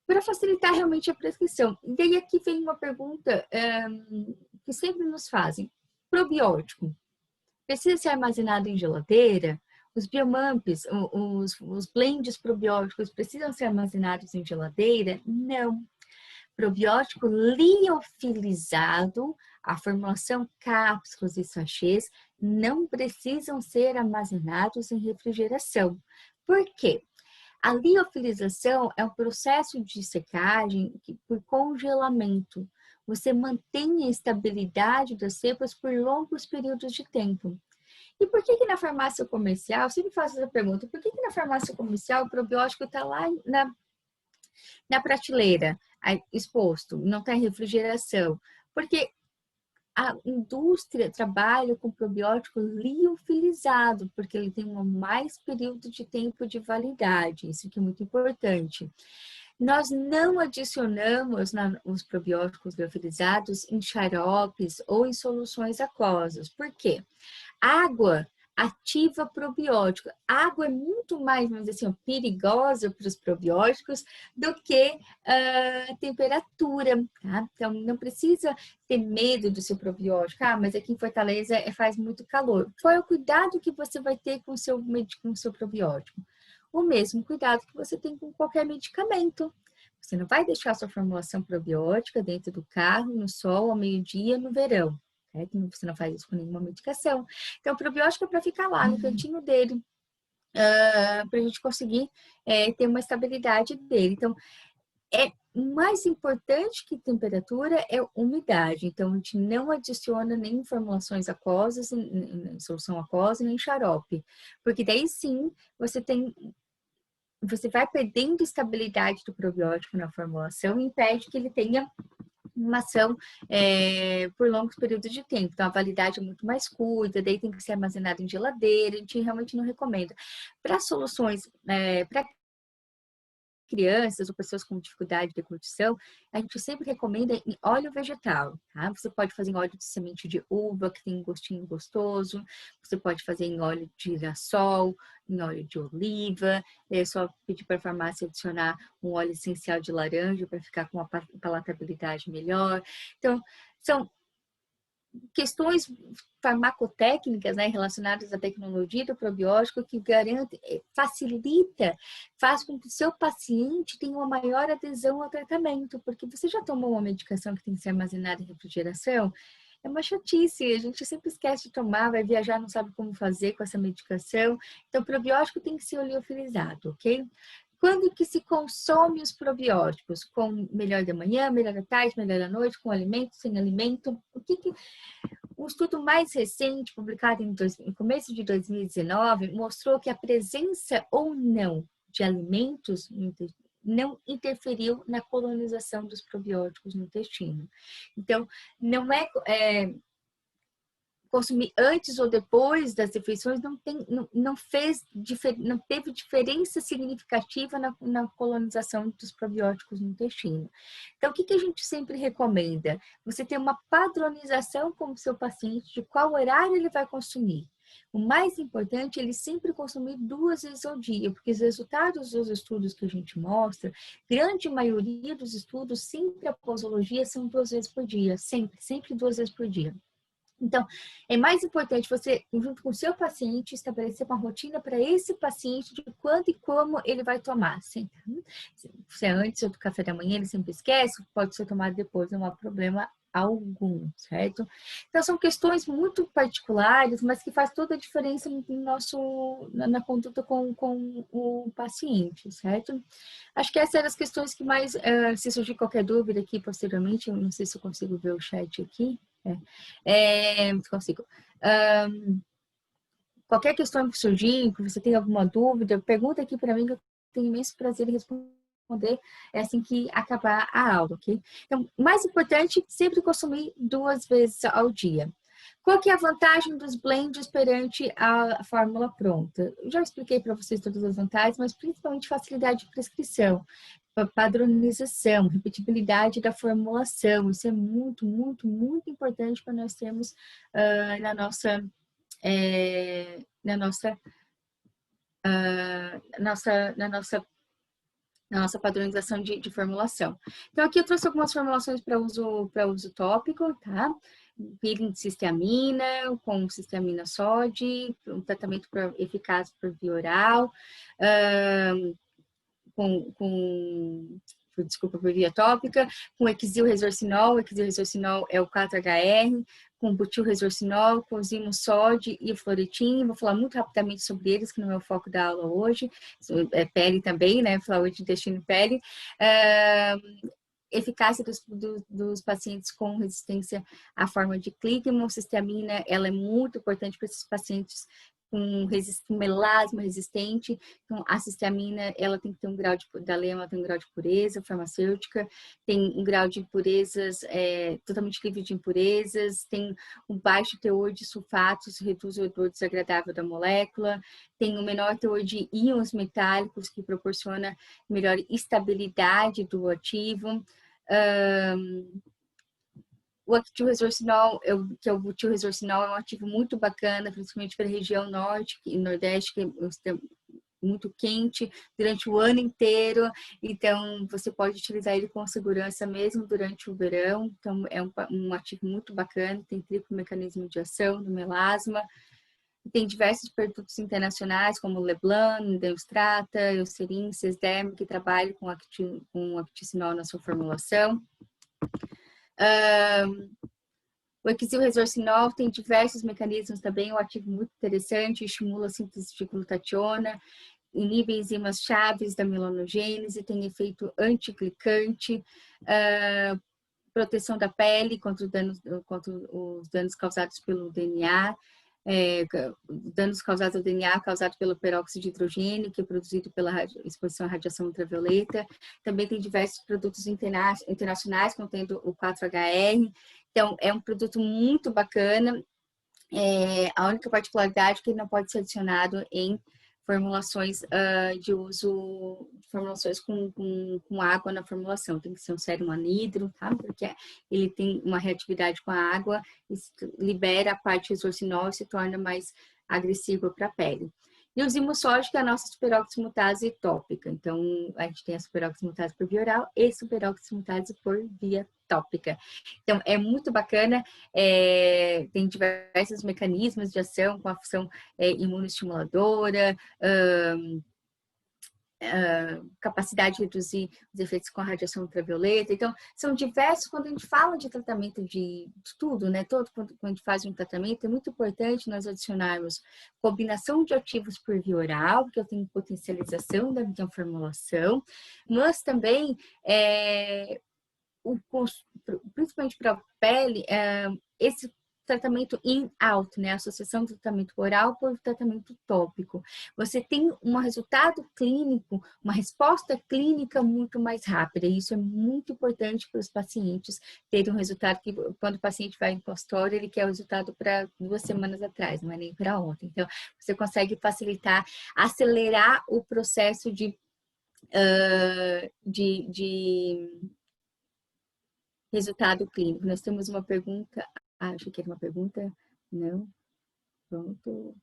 Para facilitar realmente a prescrição. E aí aqui vem uma pergunta que sempre nos fazem. Probiótico precisa ser armazenado em geladeira? Os biomumps, os blends probióticos precisam ser armazenados em geladeira? Não. Probiótico liofilizado, a formulação cápsulas e sachês não precisam ser armazenados em refrigeração. Por quê? A liofilização é um processo de secagem por congelamento. Você mantém a estabilidade das cepas por longos períodos de tempo. E por que na farmácia comercial, eu sempre faço essa pergunta, por que na farmácia comercial o probiótico está lá na prateleira, exposto, não está em refrigeração? Porque a indústria trabalha com probiótico liofilizado, porque ele tem um mais período de tempo de validade, isso que é muito importante. Nós não adicionamos os probióticos liofilizados em xaropes ou em soluções aquosas. Por quê? Água ativa probiótico. A água é muito mais, vamos dizer assim, perigosa para os probióticos do que a temperatura, tá? Então, não precisa ter medo do seu probiótico. Ah, mas aqui em Fortaleza faz muito calor. Qual é o cuidado que você vai ter com o seu probiótico? O mesmo cuidado que você tem com qualquer medicamento. Você não vai deixar a sua formulação probiótica dentro do carro, no sol, ao meio-dia, no verão. Você não faz isso com nenhuma medicação. Então, o probiótico é para ficar lá no cantinho dele, para a gente conseguir ter uma estabilidade dele. Então, mais importante que temperatura é umidade. Então, a gente não adiciona nem formulações aquosas, em solução aquosa, nem xarope. Porque daí sim, você vai perdendo estabilidade do probiótico na formulação e impede que ele tenha uma ação por longos períodos de tempo. Então, a validade é muito mais curta, daí tem que ser armazenado em geladeira, a gente realmente não recomenda. Para soluções, para crianças ou pessoas com dificuldade de deglutição, a gente sempre recomenda em óleo vegetal, tá? Você pode fazer em óleo de semente de uva, que tem um gostinho gostoso, você pode fazer em óleo de girassol, em óleo de oliva, é só pedir para a farmácia adicionar um óleo essencial de laranja para ficar com uma palatabilidade melhor. Então, são questões farmacotécnicas, né, relacionadas à tecnologia do probiótico que garante, facilita, faz com que o seu paciente tenha uma maior adesão ao tratamento, porque você já tomou uma medicação que tem que ser armazenada em refrigeração? É uma chatice, a gente sempre esquece de tomar, vai viajar, não sabe como fazer com essa medicação. Então, o probiótico tem que ser oleofilizado, ok? Quando que se consome os probióticos? Com melhor da manhã, melhor da tarde, melhor da noite, com alimento, sem alimento? Um estudo mais recente, publicado no começo de 2019, mostrou que a presença ou não de alimentos não interferiu na colonização dos probióticos no intestino. Então, não consumir antes ou depois das refeições não teve diferença significativa na colonização dos probióticos no intestino. Então, o que a gente sempre recomenda? Você ter uma padronização com o seu paciente de qual horário ele vai consumir. O mais importante é ele sempre consumir 2 vezes ao dia, porque os resultados dos estudos que a gente mostra, grande maioria dos estudos, sempre a posologia são 2 vezes por dia, sempre 2 vezes por dia. Então, é mais importante você, junto com o seu paciente, estabelecer uma rotina para esse paciente de quando e como ele vai tomar. Se é antes do café da manhã, ele sempre esquece, pode ser tomado depois, não há problema algum, certo? Então, são questões muito particulares, mas que faz toda a diferença na conduta com o paciente, certo? Acho que essas eram as questões que mais, se surgir qualquer dúvida aqui posteriormente, eu não sei se eu consigo ver o chat aqui. Consigo. Qualquer questão que surgir, que você tenha alguma dúvida, pergunta aqui para mim que eu tenho imenso prazer em responder assim que acabar a aula, ok? Então, mais importante, sempre consumir 2 vezes ao dia. Qual que é a vantagem dos blends perante a fórmula pronta? Eu já expliquei para vocês todas as vantagens, mas principalmente facilidade de prescrição, padronização, repetibilidade da formulação. Isso é muito, muito, muito importante para nós termos na nossa padronização de formulação. Então, aqui eu trouxe algumas formulações para uso tópico, tá? Peeling de cisteamina, com cisteamina sódio, um tratamento eficaz por via oral, desculpa, por via tópica, com Exil Resorcinol é o 4HR, com butil resorcinol, com zimusod e fluoretin. Vou falar muito rapidamente sobre eles, que não é o foco da aula hoje. É pele também, né? Falar hoje de intestino e pele. Eficácia dos pacientes com resistência à forma de Klickmann. Cisteamina, ela é muito importante para esses pacientes com melasma resistente. Então, a cisteamina, ela tem que ter um grau da lei, ela tem um grau de pureza farmacêutica, tem um grau de impurezas totalmente livre de impurezas, tem um baixo teor de sulfatos, reduz o odor desagradável da molécula, tem um menor teor de íons metálicos, que proporciona melhor estabilidade do ativo. O actilresorcinol, que é o butilresorcinol, é um ativo muito bacana, principalmente para a região norte e nordeste, que é muito quente durante o ano inteiro, então você pode utilizar ele com segurança mesmo durante o verão. Então é um ativo muito bacana, tem triplo mecanismo de ação do melasma. Tem diversos produtos internacionais, como Leblanc, Deostrata, Eucerin, Sesderm, que trabalham com acticinol na sua formulação. O exilresorcinol tem diversos mecanismos também, é um ativo muito interessante, estimula a síntese de glutationa, inibe enzimas chaves da melanogênese, tem efeito antiglicante, proteção da pele contra os danos causados pelo DNA, danos causados ao DNA causados pelo peróxido de hidrogênio, que é produzido pela exposição à radiação ultravioleta. Também tem diversos produtos internacionais contendo o 4HR. Então, é um produto muito bacana. A única particularidade é que ele não pode ser adicionado em formulações de uso, formulações com água na formulação. Tem que ser um sérum anidro, tá? Porque ele tem uma reatividade com a água, libera a parte resorcinol e se torna mais agressivo para a pele. E o zimussorte, que é a nossa superoximutase tópica. Então, a gente tem a superoximutase por via oral e superoximutase por via tópica. Então, é muito bacana, tem diversos mecanismos de ação com ação imunoestimuladora, capacidade de reduzir os efeitos com a radiação ultravioleta. Então, são diversos, quando a gente fala de tratamento de tudo, né? Quando a gente faz um tratamento, é muito importante nós adicionarmos combinação de ativos por via oral, porque eu tenho potencialização da minha formulação, mas também, principalmente para a pele, esse tratamento in-out, né? A associação do tratamento oral por tratamento tópico. Você tem um resultado clínico, uma resposta clínica muito mais rápida. E isso é muito importante para os pacientes terem um resultado que, quando o paciente vai em consultório, ele quer o resultado para 2 semanas atrás, não é nem para ontem. Então, você consegue facilitar, acelerar o processo de resultado clínico. Nós temos uma pergunta. Acho que era uma pergunta. Não. Pronto.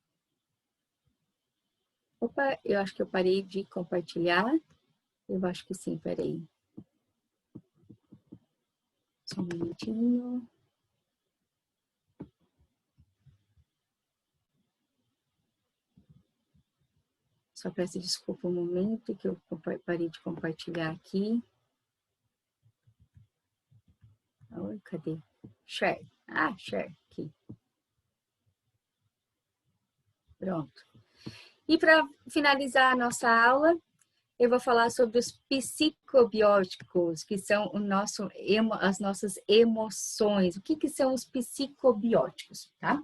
Opa, eu acho que eu parei de compartilhar. Eu acho que sim, peraí. Só um minutinho. Só peço desculpa um momento que eu parei de compartilhar aqui. Oi, cadê? Share. Share aqui. Pronto. E para finalizar a nossa aula, eu vou falar sobre os psicobióticos, que são as nossas emoções. O que são os psicobióticos, tá?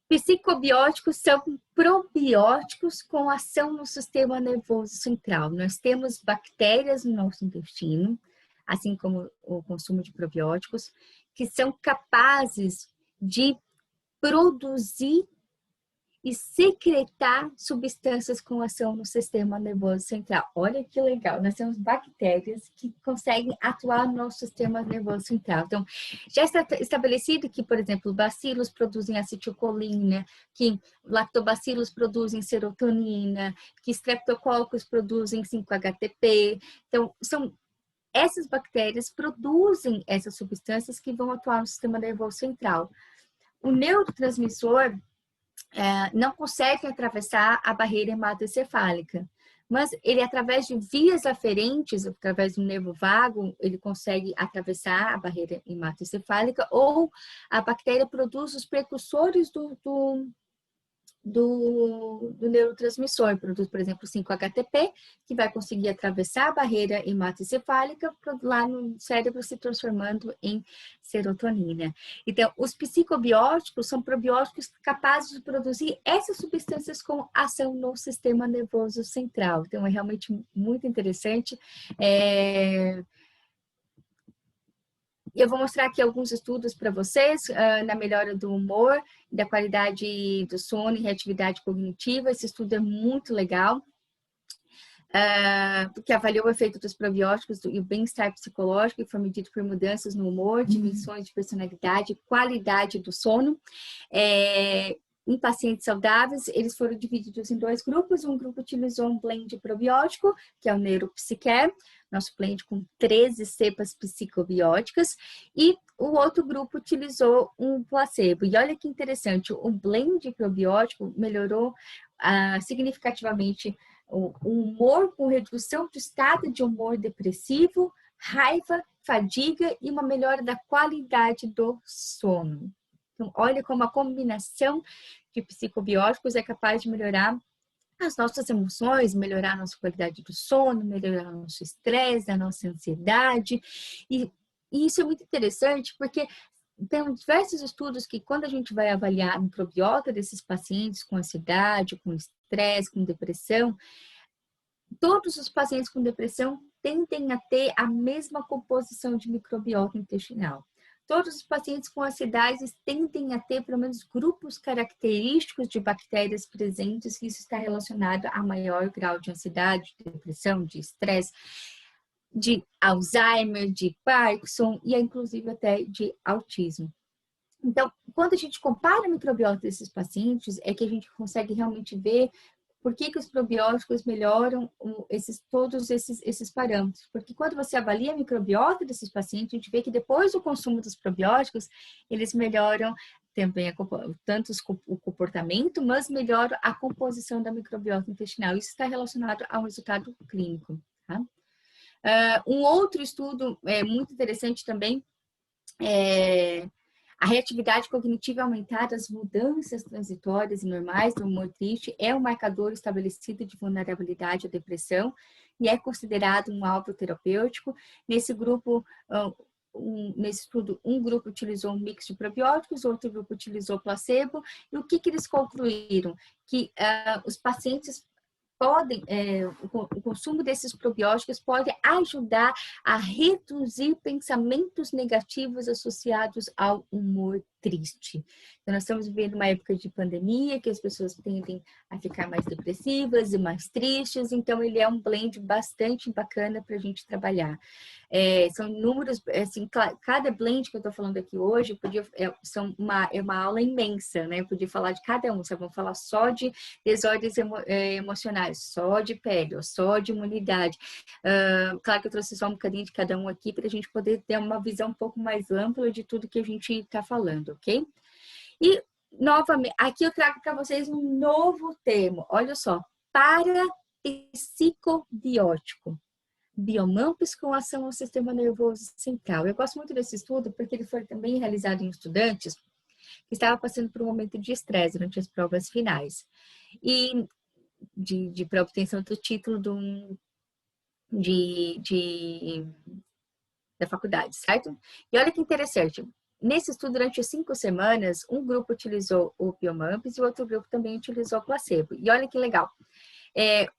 Psicobióticos são probióticos com ação no sistema nervoso central. Nós temos bactérias no nosso intestino, assim como o consumo de probióticos, que são capazes de produzir e secretar substâncias com ação no sistema nervoso central. Olha que legal, nós temos bactérias que conseguem atuar no nosso sistema nervoso central. Então, já está estabelecido que, por exemplo, bacilos produzem acetilcolina, que lactobacilos produzem serotonina, que streptococcus produzem 5-HTP. Então, essas bactérias produzem essas substâncias que vão atuar no sistema nervoso central. O neurotransmissor não consegue atravessar a barreira hematoencefálica, mas ele, através de vias aferentes, através do nervo vago, ele consegue atravessar a barreira hematoencefálica, ou a bactéria produz os precursores do neurotransmissor, produz, por exemplo, 5-HTP, que vai conseguir atravessar a barreira hematoencefálica lá no cérebro, se transformando em serotonina. Então, os psicobióticos são probióticos capazes de produzir essas substâncias com ação no sistema nervoso central. Então, é realmente muito interessante. Eu vou mostrar aqui alguns estudos para vocês na melhora do humor, da qualidade do sono e reatividade cognitiva. Esse estudo é muito legal. que avaliou o efeito dos probióticos e o bem-estar psicológico, que foi medido por mudanças no humor, dimensões de personalidade, qualidade do sono. Em pacientes saudáveis, eles foram divididos em 2 grupos. Um grupo utilizou um blend probiótico, que é o Neuropsiquer, nosso blend com 13 cepas psicobióticas, e o outro grupo utilizou um placebo. E olha que interessante, o blend probiótico melhorou significativamente o humor, com redução do estado de humor depressivo, raiva, fadiga e uma melhora da qualidade do sono. Então, olha como a combinação de psicobióticos é capaz de melhorar as nossas emoções, melhorar a nossa qualidade do sono, melhorar o nosso estresse, a nossa ansiedade. E isso é muito interessante porque tem diversos estudos que quando a gente vai avaliar a microbiota desses pacientes com ansiedade, com estresse, com depressão, todos os pacientes com depressão tendem a ter a mesma composição de microbiota intestinal. Todos os pacientes com ansiedade tendem a ter pelo menos grupos característicos de bactérias presentes, e isso está relacionado a maior grau de ansiedade, de depressão, de estresse, de Alzheimer, de Parkinson e inclusive até de autismo. Então, quando a gente compara a microbiota desses pacientes, é que a gente consegue realmente ver por que os probióticos melhoram todos esses parâmetros. Porque quando você avalia a microbiota desses pacientes, a gente vê que depois do consumo dos probióticos, eles melhoram também tanto o comportamento, mas melhoram a composição da microbiota intestinal. Isso está relacionado ao resultado clínico. Tá? Um outro estudo muito interessante também é a reatividade cognitiva aumentada, as mudanças transitórias e normais do humor triste é um marcador estabelecido de vulnerabilidade à depressão e é considerado um alvo terapêutico. Nesse grupo, nesse estudo, um grupo utilizou um mix de probióticos, outro grupo utilizou placebo. E o que eles concluíram? Que os pacientes o consumo desses probióticos pode ajudar a reduzir pensamentos negativos associados ao humor triste. Então, nós estamos vivendo uma época de pandemia, que as pessoas tendem a ficar mais depressivas e mais tristes, então ele é um blend bastante bacana para a gente trabalhar. São números, assim, cada blend que eu estou falando aqui hoje é uma aula imensa, né? Eu podia falar de cada um, vamos falar só de desordens emocionais, só de pele, ou só de imunidade. Claro que eu trouxe só um bocadinho de cada um aqui para a gente poder ter uma visão um pouco mais ampla de tudo que a gente está falando, ok? E, novamente, aqui eu trago para vocês um novo termo, olha só, parapsicobiótico. Biomampes com ação ao sistema nervoso central. Eu gosto muito desse estudo porque ele foi também realizado em estudantes que estavam passando por um momento de estresse durante as provas finais. E para obtenção do título da faculdade, certo? E olha que interessante, nesse estudo, durante 5 semanas, um grupo utilizou o Biomampes e o outro grupo também utilizou o placebo. E olha que legal,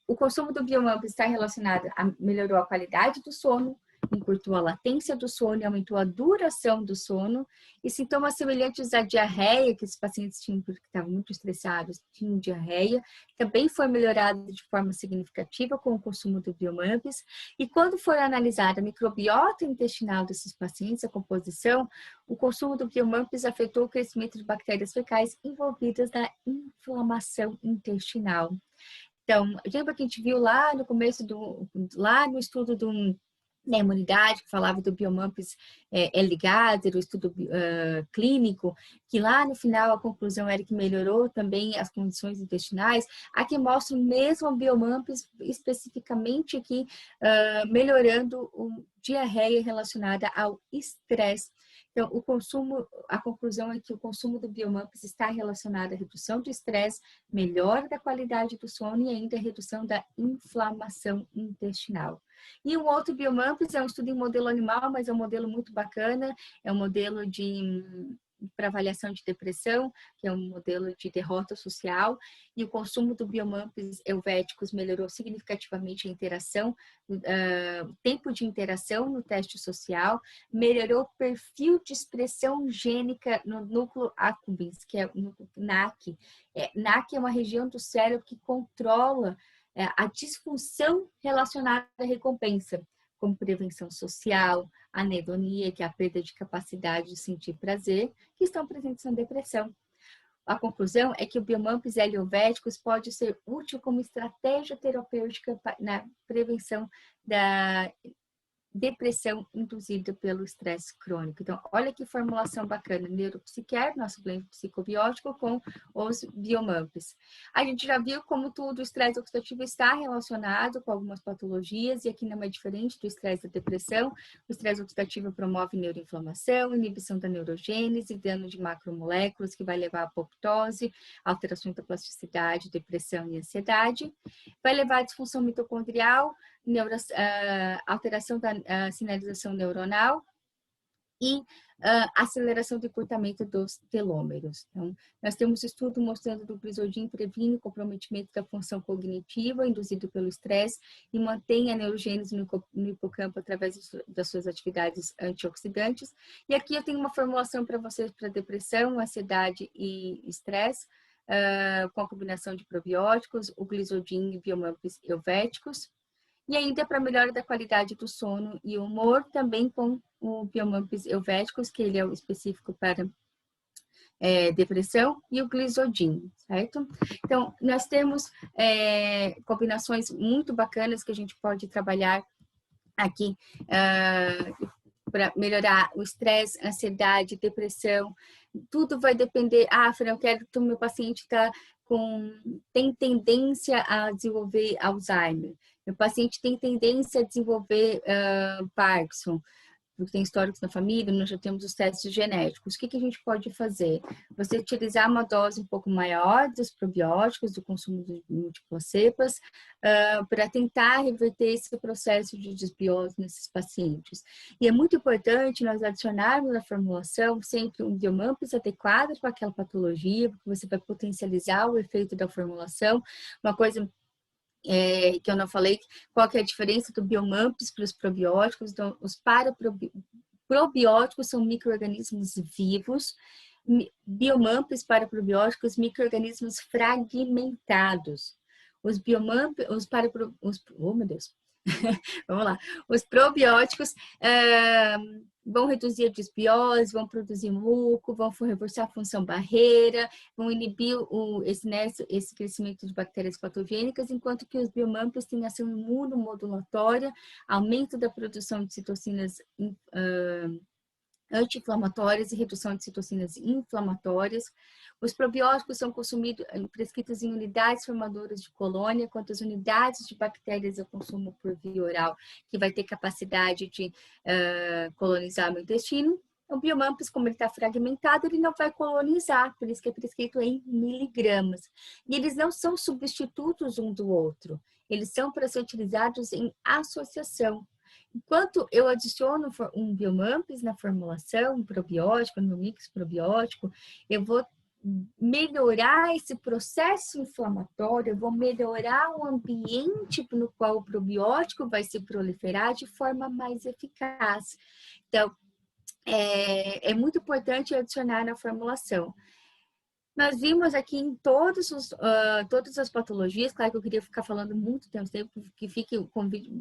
o consumo do Biomampes está relacionado melhorou a qualidade do sono, encurtou a latência do sono e aumentou a duração do sono. E sintomas semelhantes à diarreia, que os pacientes tinham porque estavam muito estressados, tinham diarreia, também foi melhorado de forma significativa com o consumo do Biomampes. E quando foi analisada a microbiota intestinal desses pacientes, a composição, o consumo do Biomampes afetou o crescimento de bactérias fecais envolvidas na inflamação intestinal. Então, lembra que a gente viu lá no começo lá no estudo da imunidade, que falava do Biomampes L-Gather, o estudo clínico, que lá no final a conclusão era que melhorou também as condições intestinais. Aqui mostra o mesmo Biomampes, especificamente aqui, melhorando a diarreia relacionada ao estresse. Então, a conclusão é que o consumo do Biomampes está relacionado à redução do estresse, melhora da qualidade do sono e ainda a redução da inflamação intestinal. E um outro Biomampes é um estudo em modelo animal, mas é um modelo muito bacana, é um modelo para avaliação de depressão, que é um modelo de derrota social, e o consumo do Biomampes helvéticos melhorou significativamente a interação, o tempo de interação no teste social, melhorou o perfil de expressão gênica no núcleo accumbens, que é o NAC. NAC é uma região do cérebro que controla a disfunção relacionada à recompensa, como prevenção social, anedonia, que é a perda de capacidade de sentir prazer, que estão presentes na depressão. A conclusão é que o Biomampes heliovéticos pode ser útil como estratégia terapêutica na prevenção da depressão induzida pelo estresse crônico. Então, olha que formulação bacana, neuropsiquiatra, nosso blend psicobiótico com os biomampes. A gente já viu como tudo o estresse oxidativo está relacionado com algumas patologias e aqui não é diferente do estresse da depressão. O estresse oxidativo promove neuroinflamação, inibição da neurogênese, dano de macromoléculas que vai levar à apoptose, alterações da plasticidade, depressão e ansiedade. Vai levar à disfunção mitocondrial, alteração da sinalização neuronal e aceleração do encurtamento dos telômeros. Então, nós temos estudo mostrando que o glisodin previne o comprometimento da função cognitiva induzido pelo estresse e mantém a neurogênese no hipocampo através das suas atividades antioxidantes. E aqui eu tenho uma formulação para vocês para depressão, ansiedade e estresse, com a combinação de probióticos, o glisodin e biomampes helvéticos. E ainda para melhora da qualidade do sono e humor, também com o biomampes helvéticos, que ele é o específico para depressão, e o glisodin, certo? Então, nós temos combinações muito bacanas que a gente pode trabalhar aqui para melhorar o estresse, ansiedade, depressão. Tudo vai depender. Fran, eu quero que o meu paciente tem tendência a desenvolver Alzheimer. Meu paciente tem tendência a desenvolver Parkinson, porque tem históricos na família, nós já temos os testes genéticos. O que a gente pode fazer? Você utilizar uma dose um pouco maior dos probióticos, do consumo de múltiplas cepas, para tentar reverter esse processo de desbiose nesses pacientes. E é muito importante nós adicionarmos na formulação sempre um biomampes adequado para aquela patologia, porque você vai potencializar o efeito da formulação. Uma coisa que eu não falei, qual que é a diferença do biomampes para os probióticos. Então, os probióticos são micro-organismos vivos, biomampes para probióticos, micro-organismos fragmentados. Os biomampes, oh meu Deus, vamos lá. Os probióticos vão reduzir a desbiose, vão produzir muco, vão reforçar a função barreira, vão inibir esse crescimento de bactérias patogênicas, enquanto que os biomampes têm ação imunomodulatória, aumento da produção de citocinas anti-inflamatórias e redução de citocinas inflamatórias. Os probióticos são prescritos em unidades formadoras de colônia, quanto as unidades de bactérias eu consumo por via oral, que vai ter capacidade de colonizar meu intestino. O biomampes, como ele está fragmentado, ele não vai colonizar, por isso que é prescrito em miligramas. E eles não são substitutos um do outro, eles são para ser utilizados em associação. Enquanto eu adiciono um biomampes na formulação, um probiótico, no mix probiótico, eu vou melhorar esse processo inflamatório, eu vou melhorar o ambiente no qual o probiótico vai se proliferar de forma mais eficaz. Então, é muito importante adicionar na formulação. Nós vimos aqui em todas as patologias, claro que eu queria ficar falando muito tempo, que fique o convite,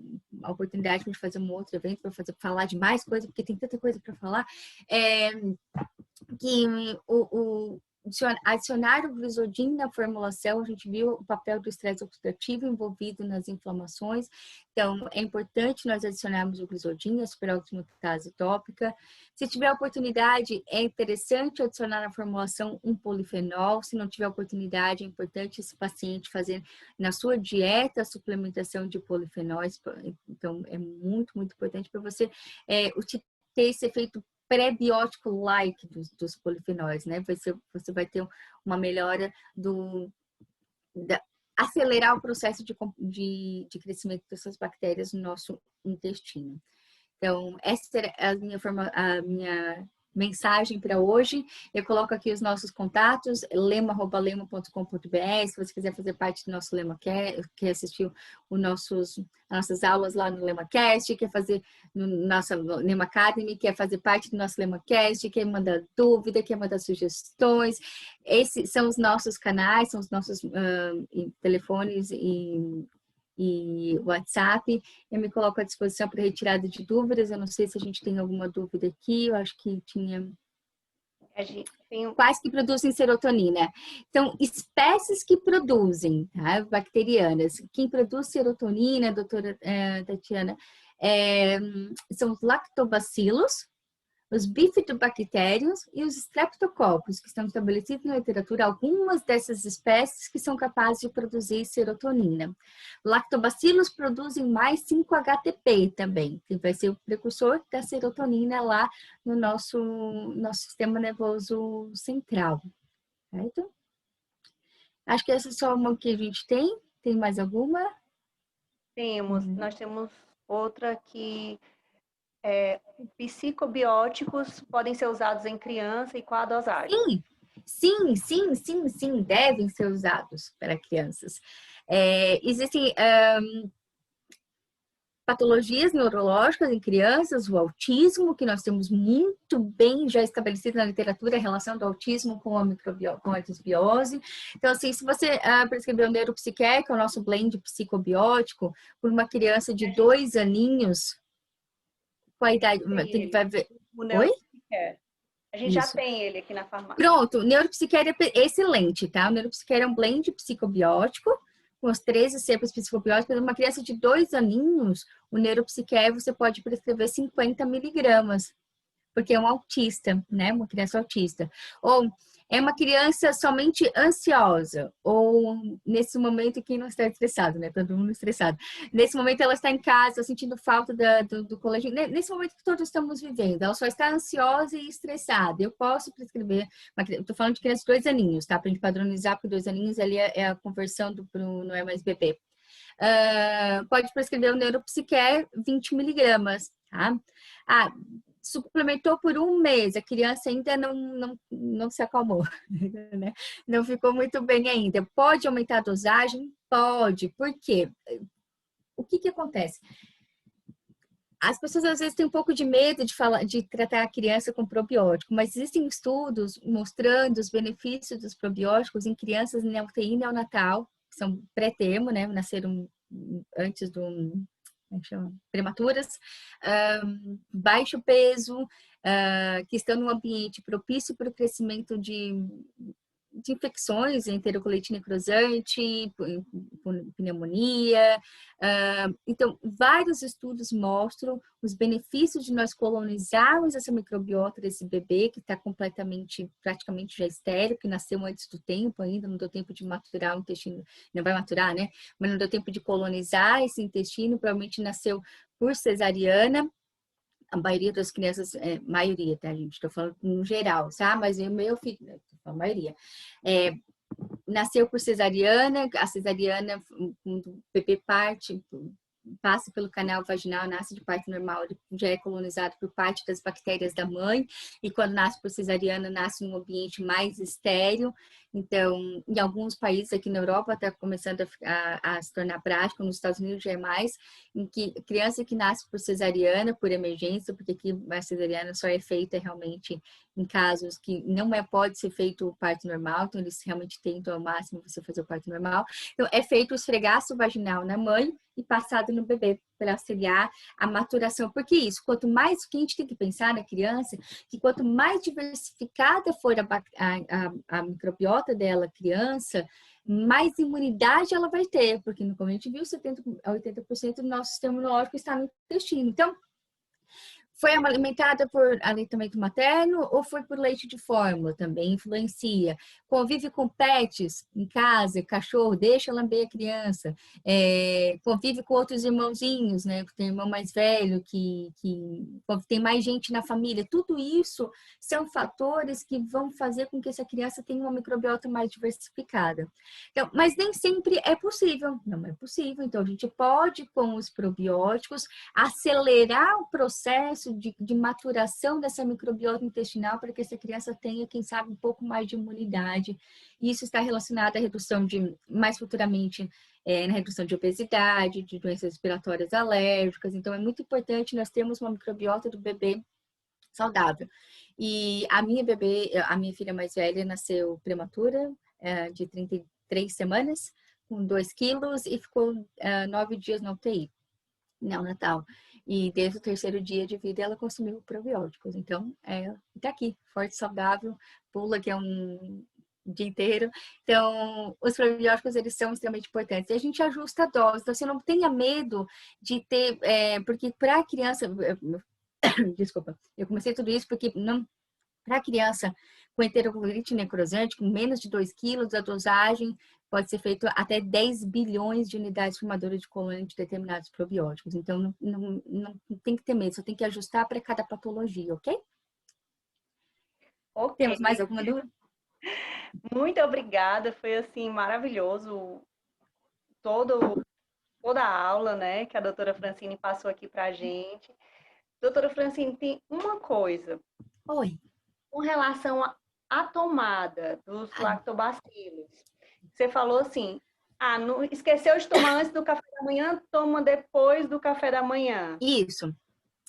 a oportunidade de fazer um outro evento para falar de mais coisa, porque tem tanta coisa para falar, que adicionar o glisodin na formulação, a gente viu o papel do estresse oxidativo envolvido nas inflamações, então é importante nós adicionarmos o glisodin, a superoximutase tópica. Se tiver oportunidade, é interessante adicionar na formulação um polifenol. Se não tiver oportunidade, é importante esse paciente fazer na sua dieta a suplementação de polifenóis, então é muito, muito importante para você ter esse efeito pré-biótico-like dos polifenóis, né? Você vai ter uma melhora acelerar o processo de crescimento dessas bactérias no nosso intestino. Então, essa é a minha mensagem para hoje. Eu coloco aqui os nossos contatos, lema@lema.com.br, se você quiser fazer parte do nosso LemaCast, quer assistir as nossas aulas lá no LemaCast, quer fazer no nosso Lema Academy, quer fazer parte do nosso LemaCast, quer mandar dúvida, quer mandar sugestões. Esses são os nossos canais, são os nossos telefones e e WhatsApp. Eu me coloco à disposição para retirada de dúvidas. Eu não sei se a gente tem alguma dúvida aqui. Eu acho que tinha... Quais que produzem serotonina? Então, espécies que produzem, tá? Bacterianas. Quem produz serotonina, doutora Tatiana, são os lactobacilos, os bifidobactérios e os streptococcus, que estão estabelecidos na literatura, algumas dessas espécies que são capazes de produzir serotonina. Lactobacilos produzem mais 5-HTP também, que vai ser o precursor da serotonina lá no nosso sistema nervoso central. Certo? Acho que essa é só uma que a gente tem. Tem mais alguma? Temos. Nós temos outra que... psicobióticos podem ser usados em criança e qual a dosagem? Sim, devem ser usados para crianças. Existem patologias neurológicas em crianças, o autismo, que nós temos muito bem já estabelecido na literatura, a relação do autismo com a desbiose. Então, assim, se você prescrever o Neuropsiquer, que é o nosso blend psicobiótico, por uma criança de 2 aninhos, qual a idade? Vai ver... Oi? A gente já tem ele aqui na farmácia. Pronto, o Neuropsiquer é excelente, tá? O Neuropsiquer é um blend psicobiótico, com os 13 cepas psicobióticas. Uma criança de 2 aninhos, o Neuropsiquer você pode prescrever 50 miligramas, porque é um autista, né? Uma criança autista. Ou é uma criança somente ansiosa, ou nesse momento quem não está estressado, né? Todo mundo estressado. Nesse momento ela está em casa, sentindo falta do colégio. Nesse momento que todos estamos vivendo, ela só está ansiosa e estressada. Eu posso prescrever, estou falando de crianças de 2 aninhos, tá? Para a gente padronizar, porque 2 aninhos ali é a conversão não é mais bebê. Pode prescrever o Neuropsiquer 20 miligramas, tá? Suplementou por 1 mês, a criança ainda não se acalmou, né? Não ficou muito bem ainda. Pode aumentar a dosagem? Pode. Por quê? O que acontece? As pessoas às vezes têm um pouco de medo de tratar a criança com probiótico, mas existem estudos mostrando os benefícios dos probióticos em crianças na UTI neonatal, que são pré-termo, né? Nasceram antes do... prematuras, baixo peso, que estão num ambiente propício para o crescimento de infecções, enterocolite necrosante, pneumonia. Então, vários estudos mostram os benefícios de nós colonizarmos essa microbiota desse bebê que está praticamente já estéril, que nasceu antes do tempo ainda, não deu tempo de maturar o intestino, não vai maturar, né? Mas não deu tempo de colonizar esse intestino, provavelmente nasceu por cesariana. A maioria das crianças, maioria, tá, gente? Estou falando no geral, tá? Mas o meu filho, a maioria, nasceu por cesariana, a cesariana, quando o bebê passa pelo canal vaginal, nasce de parto normal, ele já é colonizado por parte das bactérias da mãe, e quando nasce por cesariana, nasce em um ambiente mais estéril. Então, em alguns países aqui na Europa está começando a se tornar prático, nos Estados Unidos já é mais, em que criança que nasce por cesariana, por emergência, porque aqui a cesariana só é feita realmente em casos que não pode ser feito o parto normal, então eles realmente tentam ao máximo você fazer o parto normal. Então, é feito o esfregaço vaginal na mãe e passado no bebê para auxiliar a maturação. Porque isso, quanto mais, o que a gente tem que pensar na criança, que quanto mais diversificada for a microbiota dela, criança, mais imunidade ela vai ter, porque como a gente viu, 70 a 80% do nosso sistema imunológico está no intestino. Então, foi alimentada por aleitamento materno ou foi por leite de fórmula? Também influencia. Convive com pets em casa, cachorro, deixa lamber a criança. Convive com outros irmãozinhos, né? Tem irmão mais velho, que tem mais gente na família. Tudo isso são fatores que vão fazer com que essa criança tenha uma microbiota mais diversificada. Então, mas nem sempre é possível. Não é possível. Então, a gente pode, com os probióticos, acelerar o processo de maturação dessa microbiota intestinal para que essa criança tenha, quem sabe, um pouco mais de imunidade. E isso está relacionado à redução mais futuramente, na redução de obesidade, de doenças respiratórias alérgicas. Então, é muito importante nós termos uma microbiota do bebê saudável. E a minha filha mais velha nasceu prematura, de 33 semanas, com 2 quilos e ficou 9 dias na UTI, neonatal. E desde o 3º dia de vida ela consumiu probióticos. Então, tá aqui, forte, saudável, pula que é um dia inteiro. Então, os probióticos, eles são extremamente importantes. E a gente ajusta a dose. Então, você não tenha medo de ter... porque para a criança... Desculpa, eu comecei tudo isso porque para a criança com enterocoliite necrosante, com menos de 2 quilos, a dosagem pode ser feita até 10 bilhões de unidades formadoras de colônia de determinados probióticos. Então, não tem que ter medo, só tem que ajustar para cada patologia, ok? Ok. Temos mais alguma dúvida? Muito obrigada, foi assim maravilhoso toda a aula, né, que a doutora Francine passou aqui pra gente. Doutora Francine, tem uma coisa. Oi. Com relação à tomada dos lactobacilos. Você falou assim, não, esqueceu de tomar antes do café da manhã, toma depois do café da manhã. Isso.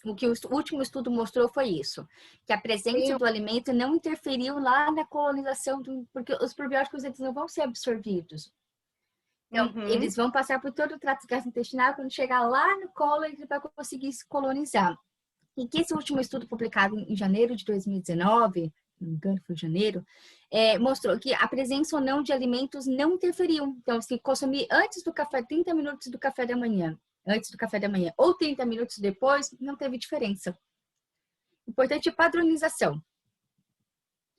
O que o último estudo mostrou foi isso, que a presença do alimento não interferiu lá na colonização, porque os probióticos eles não vão ser absorvidos. Então, eles vão passar por todo o trato gastrointestinal, quando chegar lá no colo, ele vai conseguir se colonizar. E que esse último estudo publicado em janeiro de 2019, não me engano, foi janeiro, mostrou que a presença ou não de alimentos não interferiu. Então, se consumir antes do café, 30 minutos do café da manhã, antes do café da manhã, ou 30 minutos depois, não teve diferença. Importante é padronização.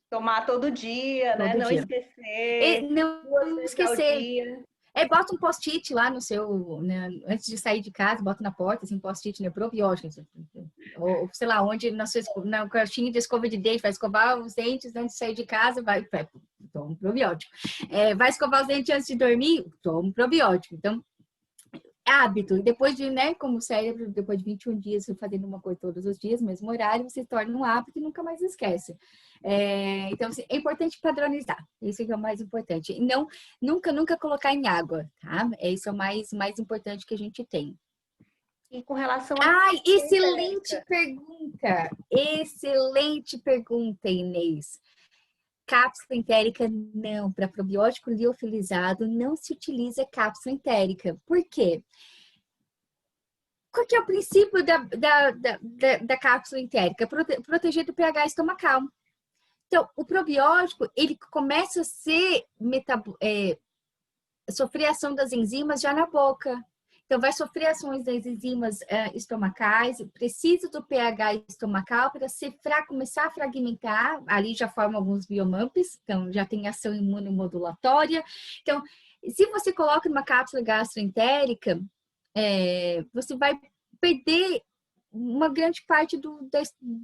Tomar todo dia, né? Não esquecer. Não esquecer. Bota um post-it lá no seu, né, antes de sair de casa, bota na porta, assim, post-it, né, probiótico, ou sei lá, onde na caixinha de escova de dente, vai escovar os dentes antes de sair de casa, toma um probiótico. Vai escovar os dentes antes de dormir, toma um probiótico. Então, hábito. E depois de, né, como o cérebro, depois de 21 dias fazendo uma coisa todos os dias, mesmo horário, você torna um hábito e nunca mais esquece. Então, assim, é importante padronizar. Isso que é o mais importante. E nunca colocar em água, tá? Isso é o mais importante que a gente tem. E com relação a... excelente pergunta! Excelente pergunta, Inês. Cápsula entérica, não. Para probiótico liofilizado, não se utiliza cápsula entérica. Por quê? Qual que é o princípio da cápsula entérica? Proteger do pH estomacal. Então, o probiótico, ele começa a sofrer ação das enzimas já na boca. Então, vai sofrer ações das enzimas estomacais, precisa do pH estomacal para começar a fragmentar, ali já forma alguns biomumps, então já tem ação imunomodulatória. Então, se você coloca numa cápsula gastroentérica, você vai perder uma grande parte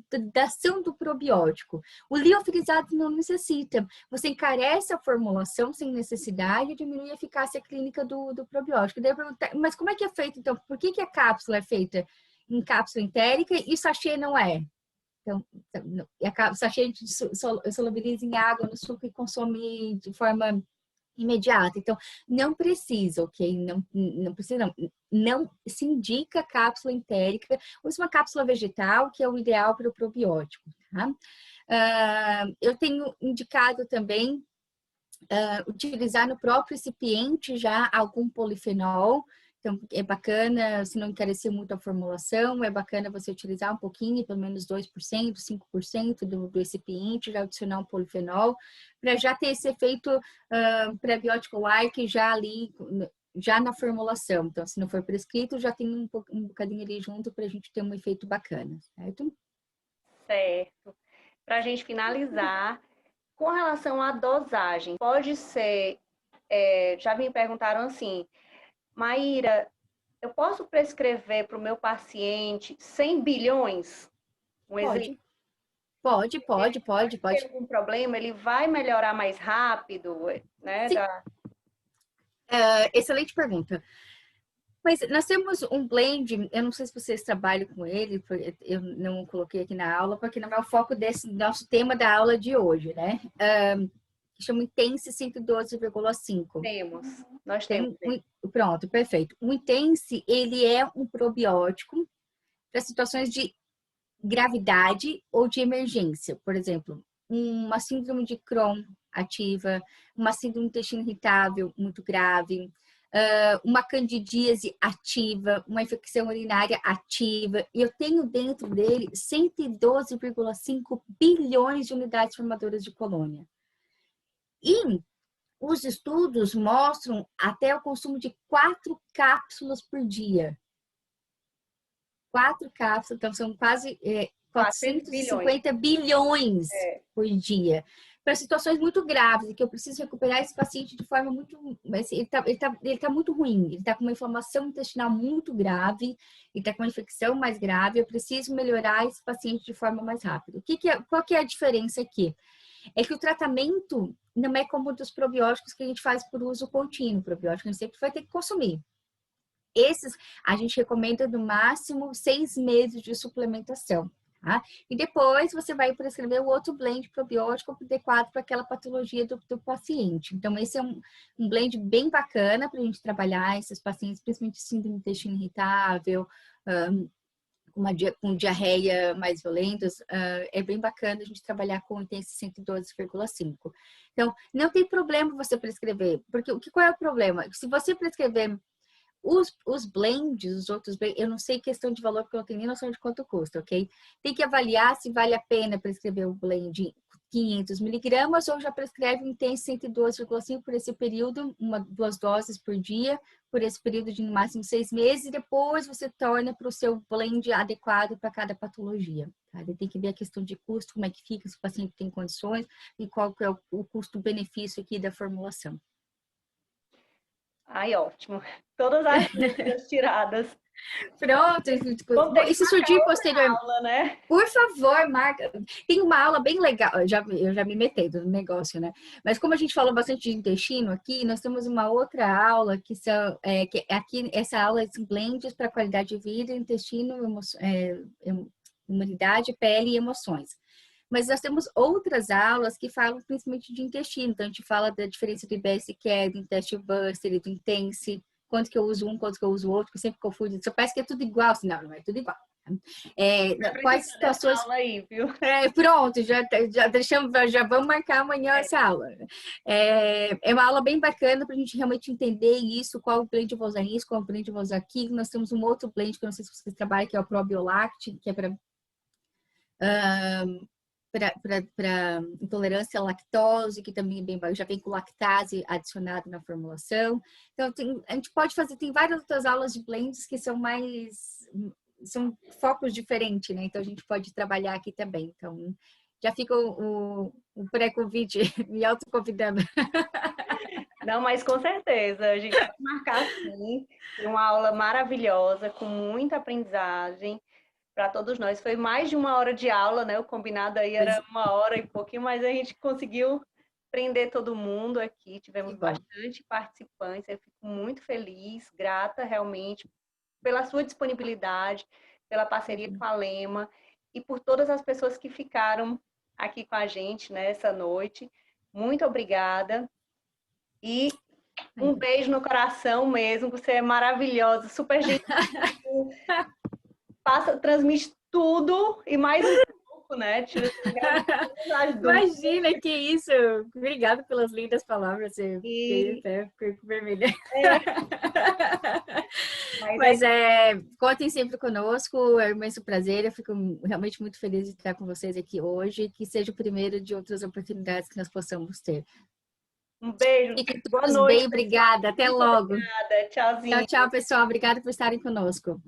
da ação do probiótico. O liofilizado não necessita. Você encarece a formulação sem necessidade e diminui a eficácia clínica do probiótico. Daí eu pergunto, mas como é que é feito, então? Por que a cápsula é feita em cápsula entérica e sachê não é? Então, o sachê a gente solubiliza em água, no suco e consome de forma imediata. Então, não precisa, ok? Não precisa, não se indica cápsula entérica. Use uma cápsula vegetal, que é o ideal para o probiótico, tá? Eu tenho indicado também utilizar no próprio recipiente já algum polifenol. Então, é bacana, se não encarecer muito a formulação, é bacana você utilizar um pouquinho, pelo menos 2%, 5% do recipiente, já adicionar um polifenol, para já ter esse efeito prebiótico-like já ali, já na formulação. Então, se não for prescrito, já tem um bocadinho ali junto para a gente ter um efeito bacana, certo? Certo. Para a gente finalizar, com relação à dosagem, pode ser, já me perguntaram assim, Maíra, eu posso prescrever para o meu paciente 100 bilhões? Pode. Tem algum problema? Ele vai melhorar mais rápido, né? Excelente pergunta. Mas nós temos um blend, eu não sei se vocês trabalham com ele, eu não coloquei aqui na aula, porque não é o foco desse nosso tema da aula de hoje, né? Que chama Intense 112,5. Nós temos. Pronto, perfeito. O Intense, ele é um probiótico para situações de gravidade ou de emergência. Por exemplo, uma síndrome de Crohn ativa, uma síndrome do intestino irritável muito grave, uma candidíase ativa, uma infecção urinária ativa, e eu tenho dentro dele 112,5 bilhões de unidades formadoras de colônia. E os estudos mostram até o consumo de 4 cápsulas por dia. 4 cápsulas, então são quase 450 bilhões por dia. Para situações muito graves, que eu preciso recuperar esse paciente de forma muito... Ele tá muito ruim, ele está com uma inflamação intestinal muito grave, ele está com uma infecção mais grave, eu preciso melhorar esse paciente de forma mais rápida. Qual que é a diferença aqui? É que o tratamento não é como dos probióticos que a gente faz por uso contínuo. Probiótico a gente sempre vai ter que consumir. Esses a gente recomenda no máximo 6 meses de suplementação. Tá? E depois você vai prescrever o outro blend probiótico adequado para aquela patologia do paciente. Então, esse é um blend bem bacana para a gente trabalhar esses pacientes, principalmente síndrome do intestino irritável, com diarreia mais violentas, é bem bacana a gente trabalhar com intenso 112,5. Então, não tem problema você prescrever, porque qual é o problema? Se você prescrever os blends, os outros blends, eu não sei questão de valor, porque eu não tenho nem noção de quanto custa, ok? Tem que avaliar se vale a pena prescrever o blend 500 miligramas ou já prescreve um intenso 112,5 por esse período, 2 doses por dia, por esse período de no máximo 6 meses, e depois você torna para o seu blend adequado para cada patologia. Tá? Tem que ver a questão de custo, como é que fica, se o paciente tem condições e qual que é o custo-benefício aqui da formulação. Ai, ótimo. Todas as dúvidas tiradas. Pronto. E se surgir posteriormente, né? Por favor, marca. Tem uma aula bem legal. Eu já me metei no negócio, né? Mas como a gente falou bastante de intestino aqui, nós temos uma outra aula que são aqui essa aula é blends para qualidade de vida, intestino, imunidade, pele e emoções. Mas nós temos outras aulas que falam principalmente de intestino. Então, a gente fala da diferença do IBS-CARE, do Intestbuster e do Intense. Quanto que eu uso um, quanto que eu uso o outro, que eu sempre confundo. Só parece que é tudo igual. Assim, não é tudo igual. Quais situações... aula aí, viu? Pronto, já vamos marcar amanhã essa aula. É uma aula bem bacana para a gente realmente entender isso, qual blend eu vou usar nisso, qual blend eu vou usar aqui. Nós temos um outro blend que eu não sei se vocês trabalham, que é o Probiolact, que é para intolerância à lactose, que também é bem já vem com lactase adicionado na formulação. Então, a gente pode fazer, tem várias outras aulas de blends que são são focos diferentes, né? Então, a gente pode trabalhar aqui também. Então, já fica o pré-convite me autoconvidando. Não, mas com certeza, a gente vai marcar sim. Uma aula maravilhosa, com muita aprendizagem para todos nós. Foi mais de 1 hora de aula, né? O combinado aí era 1 hora e pouquinho, mas a gente conseguiu prender todo mundo aqui. Tivemos bastante participantes. Eu fico muito feliz, grata realmente pela sua disponibilidade, pela parceria com a Lema e por todas as pessoas que ficaram aqui com a gente nessa noite. Muito obrigada. E um beijo no coração mesmo, você é maravilhosa, super gentil. Transmite tudo e mais um pouco, né? Imagina, que isso! Obrigada pelas lindas palavras. Fico vermelha. Mas contem sempre conosco, é um imenso prazer. Eu fico realmente muito feliz de estar com vocês aqui hoje. Que seja o primeiro de outras oportunidades que nós possamos ter. Um beijo. Fiquem todos bem, obrigada. Até logo. Obrigada. Tchauzinho. Tchau, pessoal. Obrigada por estarem conosco.